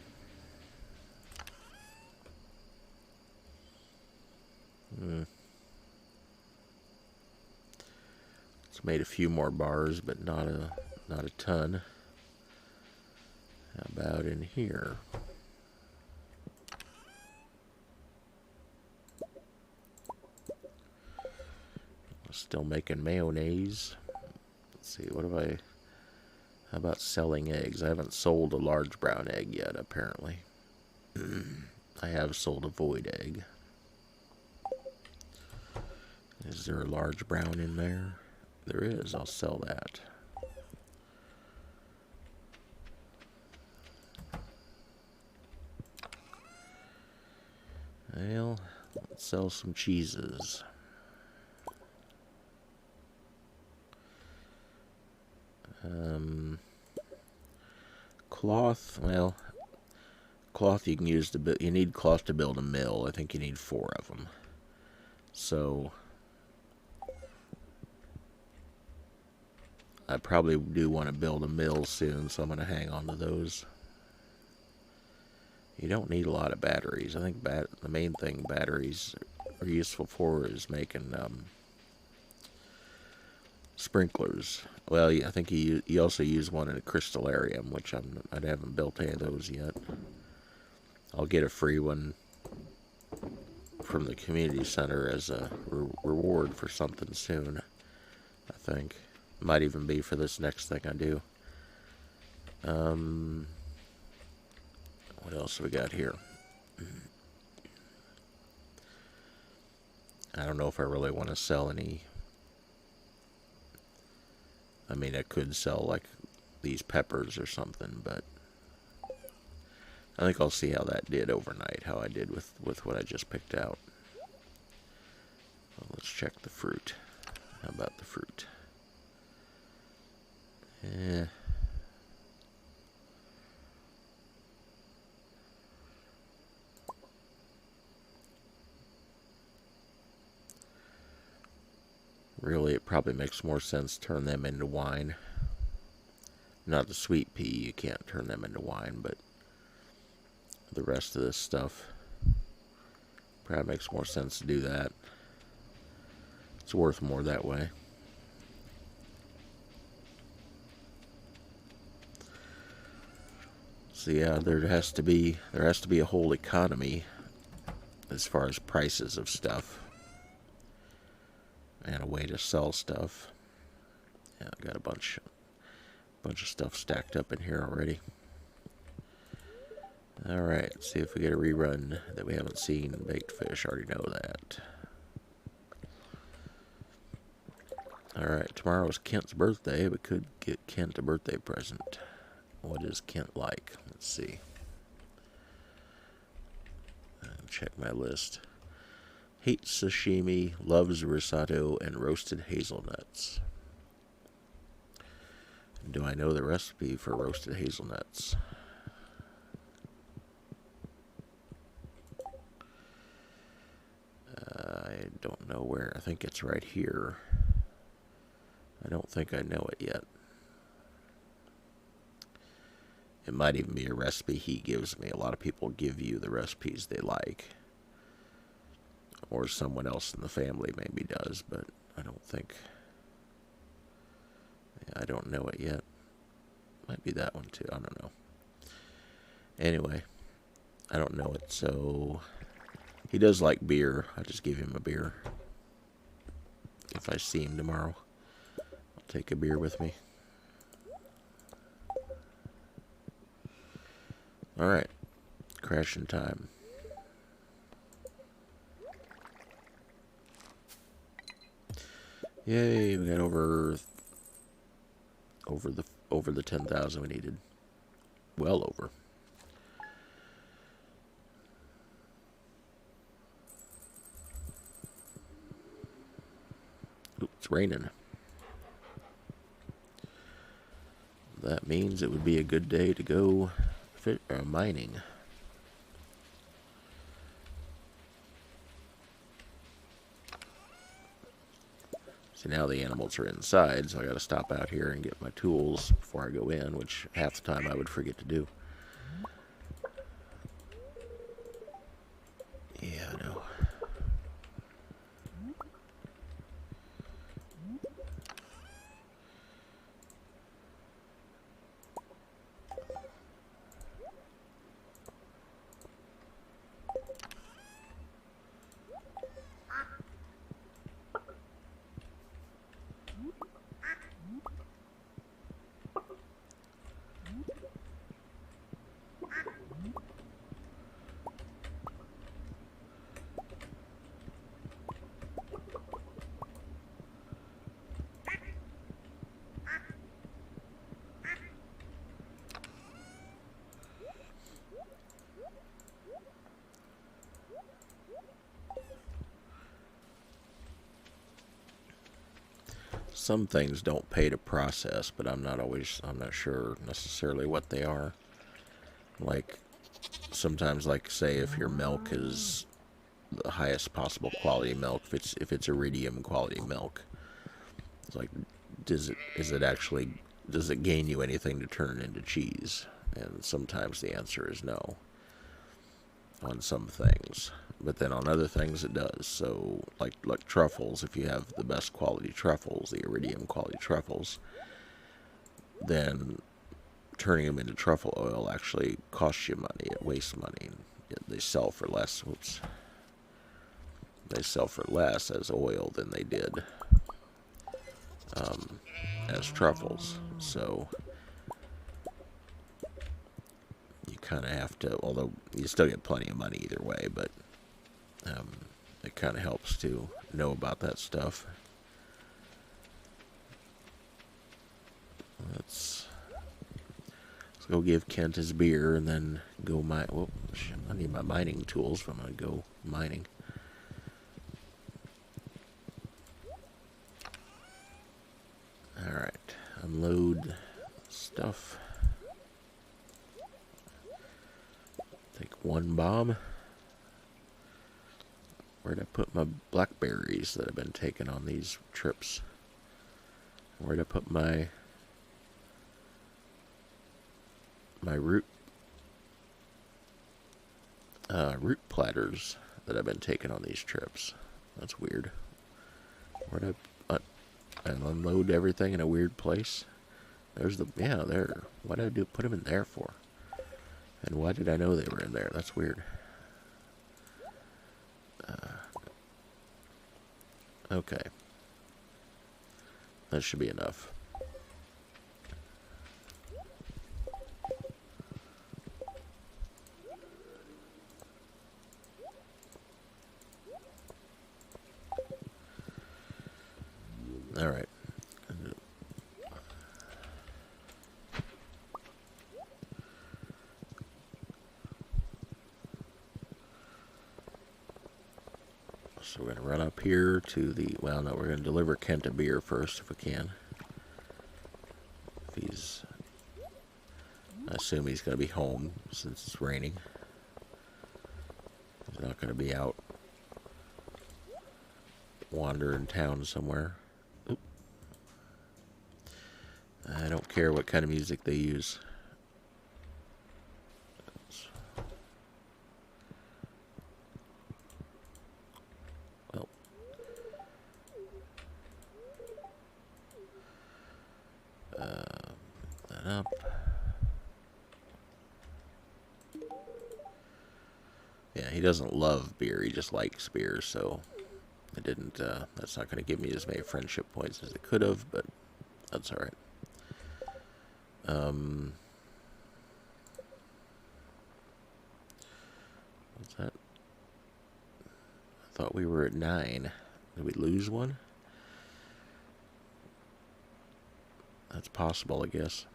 It's made a few more bars, but not a ton. How about in here? Still making mayonnaise. Let's see, what have I... How about selling eggs? I haven't sold a large brown egg yet, apparently. I have sold a void egg. Is there a large brown in there? There is. I'll sell that. Well, let's sell some cheeses. Cloth, well, cloth you can use to build, you need cloth to build a mill. I think you need 4 of them. So, I probably do want to build a mill soon, so I'm going to hang on to those. You don't need a lot of batteries. I think the main thing batteries are useful for is making sprinklers. Well, I think you also use one in a crystallarium, which I haven't built any of those yet. I'll get a free one from the community center as a reward for something soon, I think. Might even be for this next thing I do. What else have we got here? I don't know if I really want to sell any. I mean, I could sell like these peppers or something, but I think I'll see how that did overnight, how I did with what I just picked out. Well, let's check the fruit. How about the fruit? Eh. Really, it probably makes more sense to turn them into wine. Not the sweet pea, you can't turn them into wine, but the rest of this stuff probably makes more sense to do that. It's worth more that way. So yeah, there has to be a whole economy as far as prices of stuff and a way to sell stuff. Yeah, I got a bunch of stuff stacked up in here already. Alright, let's see if we get a rerun that we haven't seen. Baked fish, already know that. Alright, tomorrow's Kent's birthday. We could get Kent a birthday present. What is Kent like? Let's see. Check my list. Hates sashimi, loves risotto, and roasted hazelnuts. Do I know the recipe for roasted hazelnuts? I don't know where. I think it's right here. I don't think I know it yet. It might even be a recipe he gives me. A lot of people give you the recipes they like. Or someone else in the family maybe does, but I don't think... I don't know it yet. Might be that one too. I don't know. Anyway, I don't know it, so... He does like beer. I just give him a beer. If I see him tomorrow, I'll take a beer with me. Alright. Crashing time. Yay, we got over the 10,000 we needed. Well over. Ooh, it's raining. That means it would be a good day to go mining. See, now the animals are inside, so I gotta stop out here and get my tools before I go in, which half the time I would forget to do. Yeah, I know. Some things don't pay to process, but I'm not sure necessarily what they are. Like, sometimes, like, say if your milk is the highest possible quality milk, if it's iridium quality milk, it's like, does it gain you anything to turn it into cheese? And sometimes the answer is no on some things, but then on other things it does. So like truffles, if you have the best quality truffles, the iridium quality truffles, then turning them into truffle oil actually costs you money. It wastes money. They sell for less. Oops. They sell for less as oil than they did as truffles. So you kind of have to, although you still get plenty of money either way, but it kind of helps too. know about that stuff. Let's go give Kent his beer and then go mine. Well, I need my mining tools if I'm going to go mining. Alright, unload stuff. Take one bomb. Where'd I put my blackberries that I've been taking on these trips? Where'd I put my root platters that I've been taking on these trips? That's weird. Where'd I unload everything in a weird place? There's the, yeah, there. What did I put them in there for? And why did I know they were in there? That's weird. Okay. That should be enough. All right. So we're going to run up here to the, well, no, we're going to deliver Kent a beer first if we can. If he's, I assume he's going to be home since it's raining. He's not going to be out wandering town somewhere. Oop. I don't care what kind of music they use. Well, that up. Yeah, he doesn't love beer. He just likes beer, so it didn't. That's not going to give me as many friendship points as it could have, but that's all right. What's that? I thought we were at 9. Did we lose one? That's possible, I guess.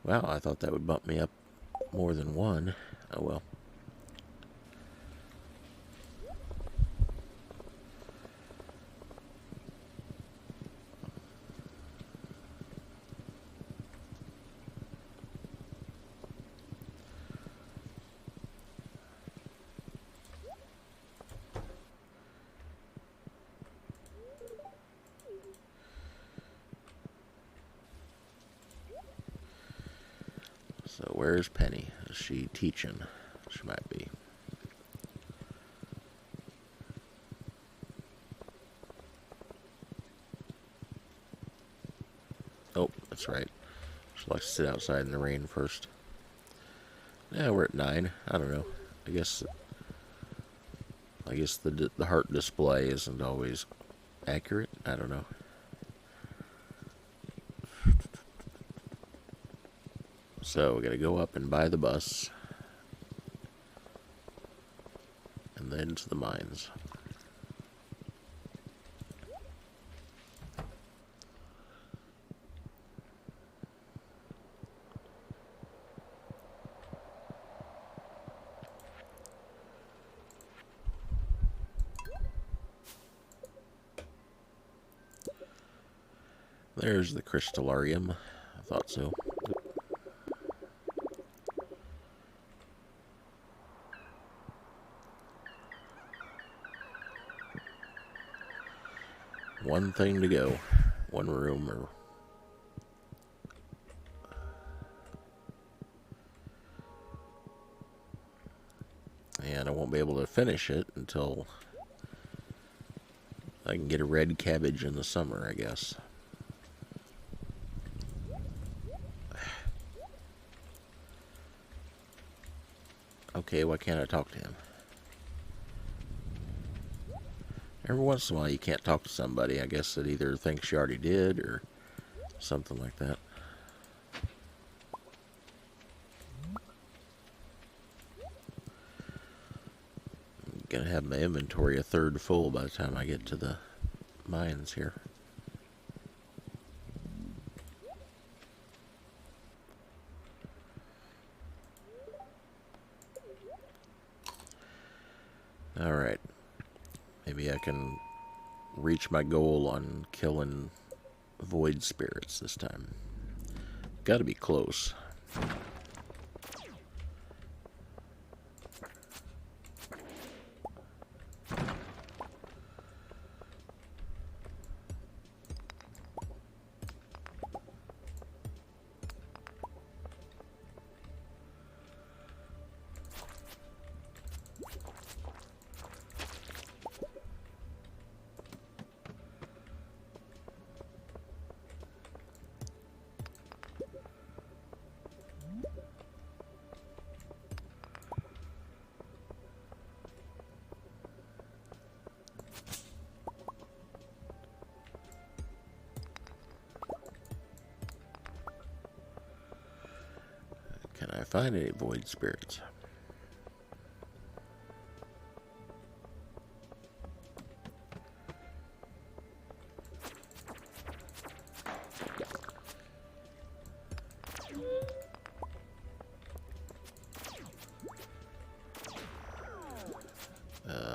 Wow, I thought that would bump me up more than 1. Oh well. So where's Penny? Is she teaching? She might be. Oh, that's right. She likes to sit outside in the rain first. Yeah, we're at 9. I don't know. I guess the heart display isn't always accurate. I don't know. So we gotta go up and buy the bus, and then to the mines. There's the crystallarium. I thought so. One thing to go. One room or... And I won't be able to finish it until I can get a red cabbage in the summer, I guess. Okay, why can't I talk to him? Every once in a while you can't talk to somebody. I guess it either thinks you already did or something like that. Gonna have my inventory a third full by the time I get to the mines here. Alright. Maybe I can reach my goal on killing void spirits this time. Gotta be close. Can I find any void spirits?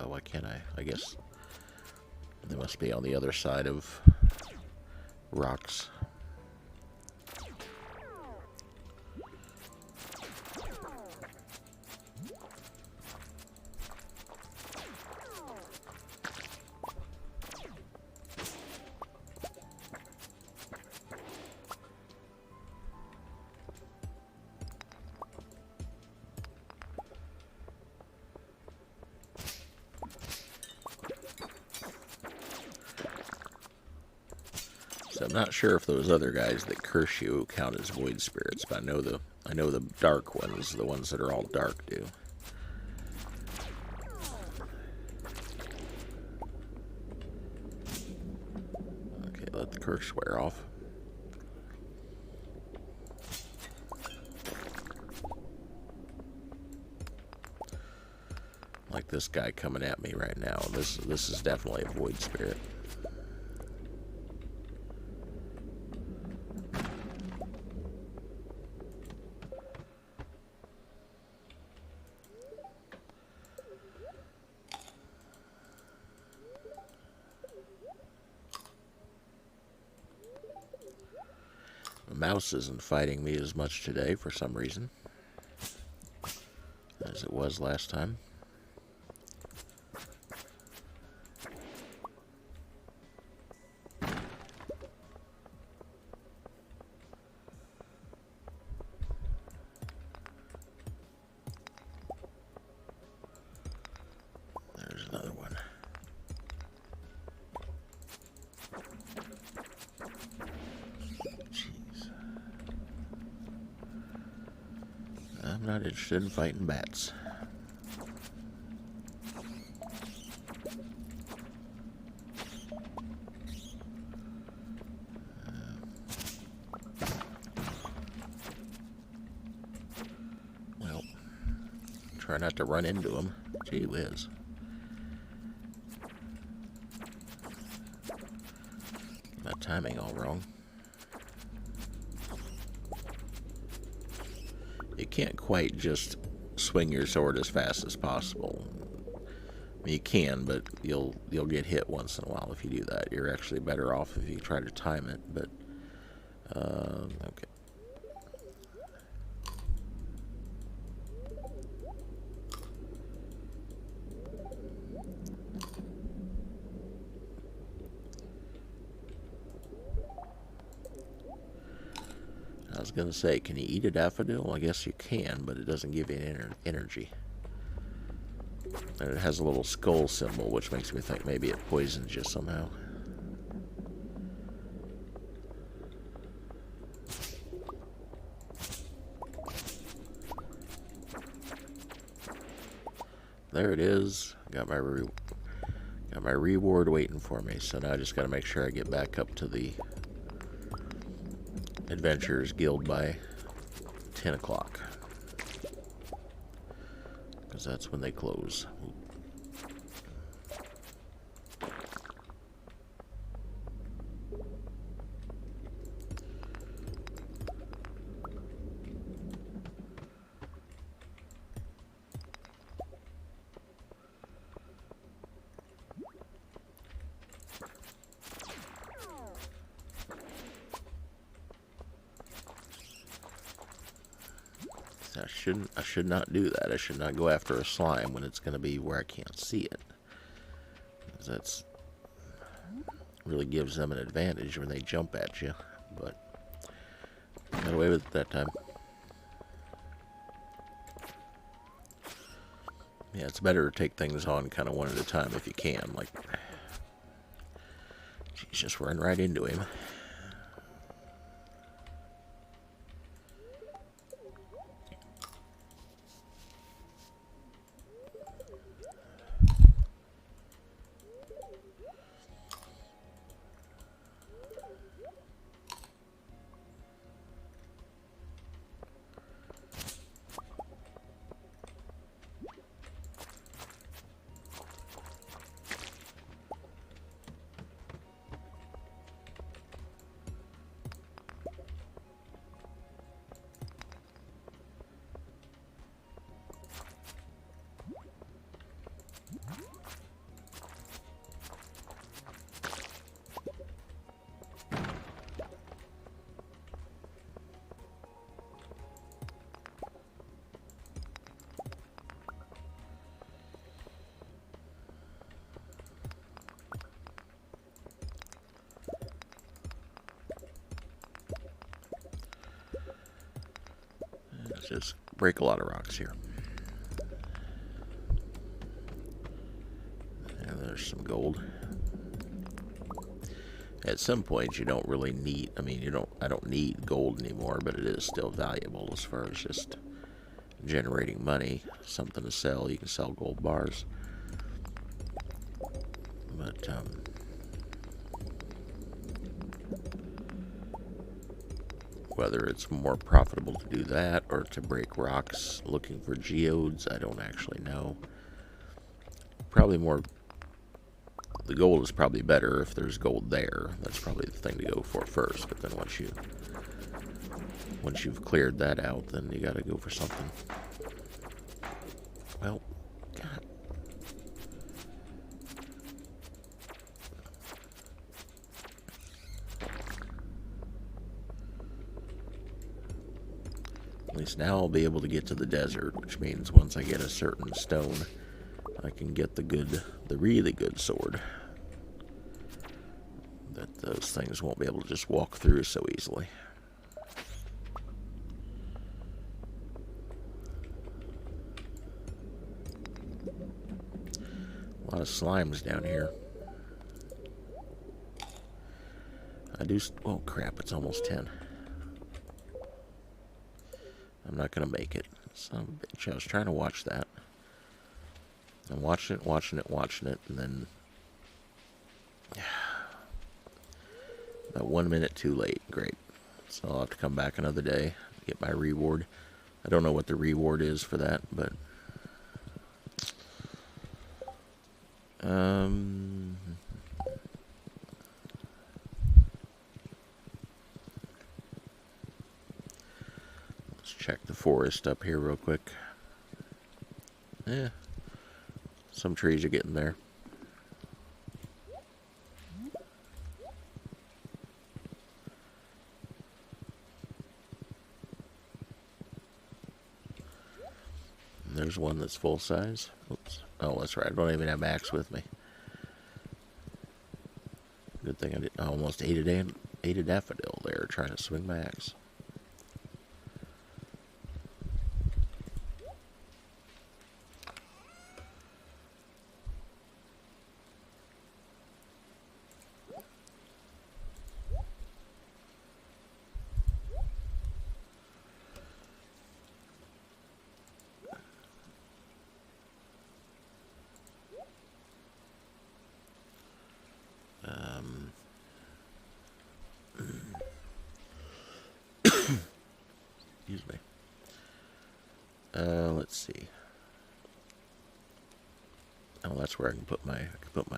Why can't I? I guess they must be on the other side of rocks. So I'm not sure if those other guys that curse you count as void spirits, but I know the dark ones, the ones that are all dark, do. Okay, let the curse wear off. Like this guy coming at me right now. This is definitely a void spirit. The mouse isn't fighting me as much today for some reason as it was last time. There's another one. I'm not interested in fighting bats. Well, try not to run into them. Gee whiz. My timing all wrong. You can't quite just swing your sword as fast as possible. I mean, you can, but you'll get hit once in a while if you do that. You're actually better off if you try to time it, but okay. I was going to say, can you eat a daffodil? I guess you can, but it doesn't give you any energy. And it has a little skull symbol, which makes me think maybe it poisons you somehow. There it is. Got my reward waiting for me. So now I just got to make sure I get back up to the Adventurers Guild by 10 o'clock. Because that's when they close. I should not do that. I should not go after a slime when it's going to be where I can't see it. Because that's really gives them an advantage when they jump at you. But got away with it that time. Yeah, it's better to take things on kind of one at a time if you can. Like, she's just running right into him. Just break a lot of rocks here. And there's some gold. At some point, you don't really need, I don't need gold anymore, but it is still valuable as far as just generating money, something to sell. You can sell gold bars. But, whether it's more profitable to do that or to break rocks looking for geodes, I don't actually know. Probably more, the gold is probably better if there's gold there. That's probably the thing to go for first, but then once you've cleared that out, then you gotta go for something. Well, God. At least now I'll be able to get to the desert, which means once I get a certain stone, I can get the really good sword. That those things won't be able to just walk through so easily. A lot of slimes down here. Oh crap, it's almost 10. I'm not gonna make it. Son of a bitch, I was trying to watch that. I'm watching it, and then about 1 minute too late. Great. So I'll have to come back another day, get my reward. I don't know what the reward is for that, but let's check the forest up here real quick. Yeah, some trees are getting there. There's one that's full size. Oops. Oh, that's right. I don't even have axe with me. Good thing I almost ate a daffodil there trying to swing my axe. Excuse me. Let's see. Oh, that's where I can put my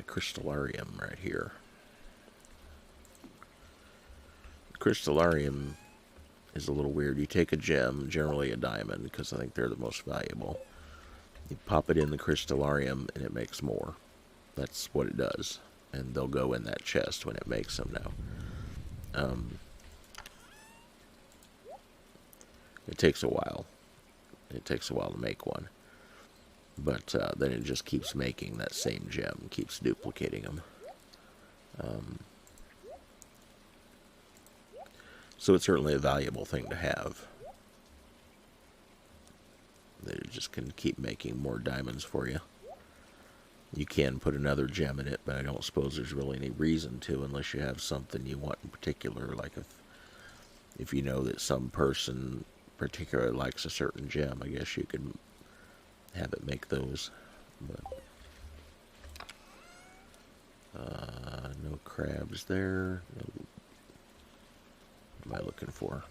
crystallarium right here. Crystallarium is a little weird. You take a gem, generally a diamond, because I think they're the most valuable. You pop it in the crystallarium, and it makes more. That's what it does. And they'll go in that chest when it makes them now. It takes a while. It takes a while to make one. But then it just keeps making that same gem, keeps duplicating them. So it's certainly a valuable thing to have. That it just can keep making more diamonds for you. You can put another gem in it, but I don't suppose there's really any reason to unless you have something you want in particular. Like if you know that some person particularly likes a certain gem, I guess you could have it make those. But no crabs there. No, what am I looking for?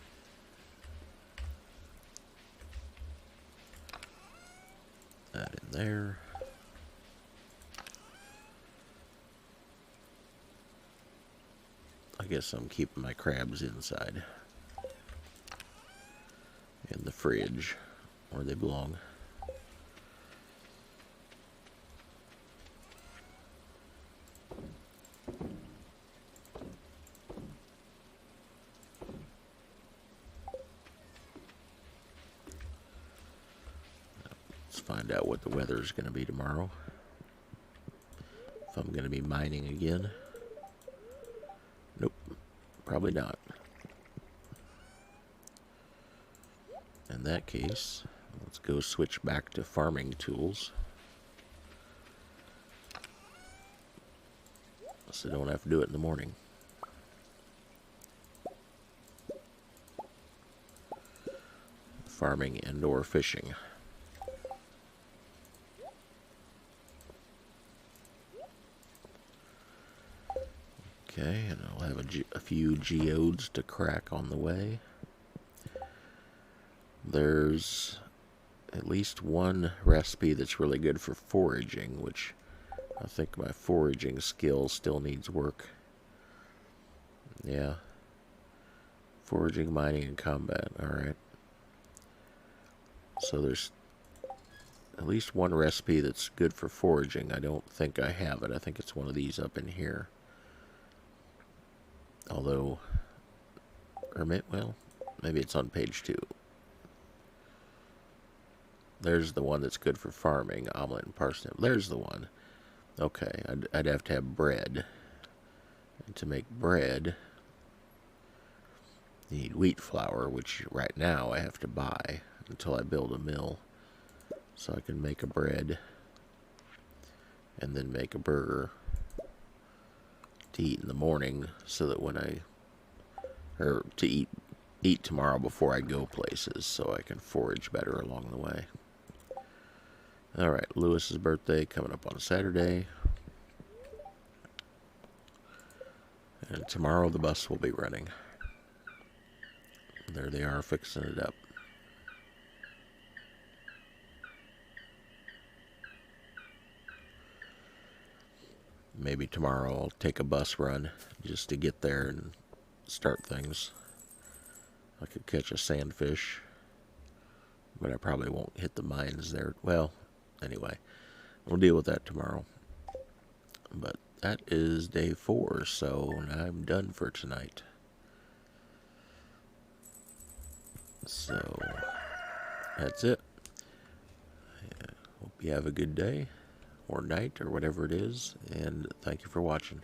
That in there. I guess I'm keeping my crabs inside. In the fridge, where they belong. Let's find out what the weather is going to be tomorrow. If I'm going to be mining again. Nope, probably not. In that case, let's go switch back to farming tools. So I don't have to do it in the morning. Farming and/or fishing. Okay, and I'll have a few geodes to crack on the way. There's at least one recipe that's really good for foraging, which I think my foraging skill still needs work. Yeah. Foraging, mining, and combat. Alright. So there's at least one recipe that's good for foraging. I don't think I have it. I think it's one of these up in here. Although, well, maybe it's on page 2. There's the one that's good for farming, omelet and parsnip. There's the one. Okay, I'd have to have bread. And to make bread, you need wheat flour, which right now I have to buy until I build a mill. So I can make a bread and then make a burger to eat in the morning so that when or to eat tomorrow before I go places so I can forage better along the way. Alright, Lewis's birthday coming up on Saturday. And tomorrow the bus will be running. There they are fixing it up. Maybe tomorrow I'll take a bus run just to get there and start things. I could catch a sandfish, but I probably won't hit the mines there. Well, anyway, we'll deal with that tomorrow. But that is day 4, so I'm done for tonight. So, that's it. Hope you have a good day, or night, or whatever it is, and thank you for watching.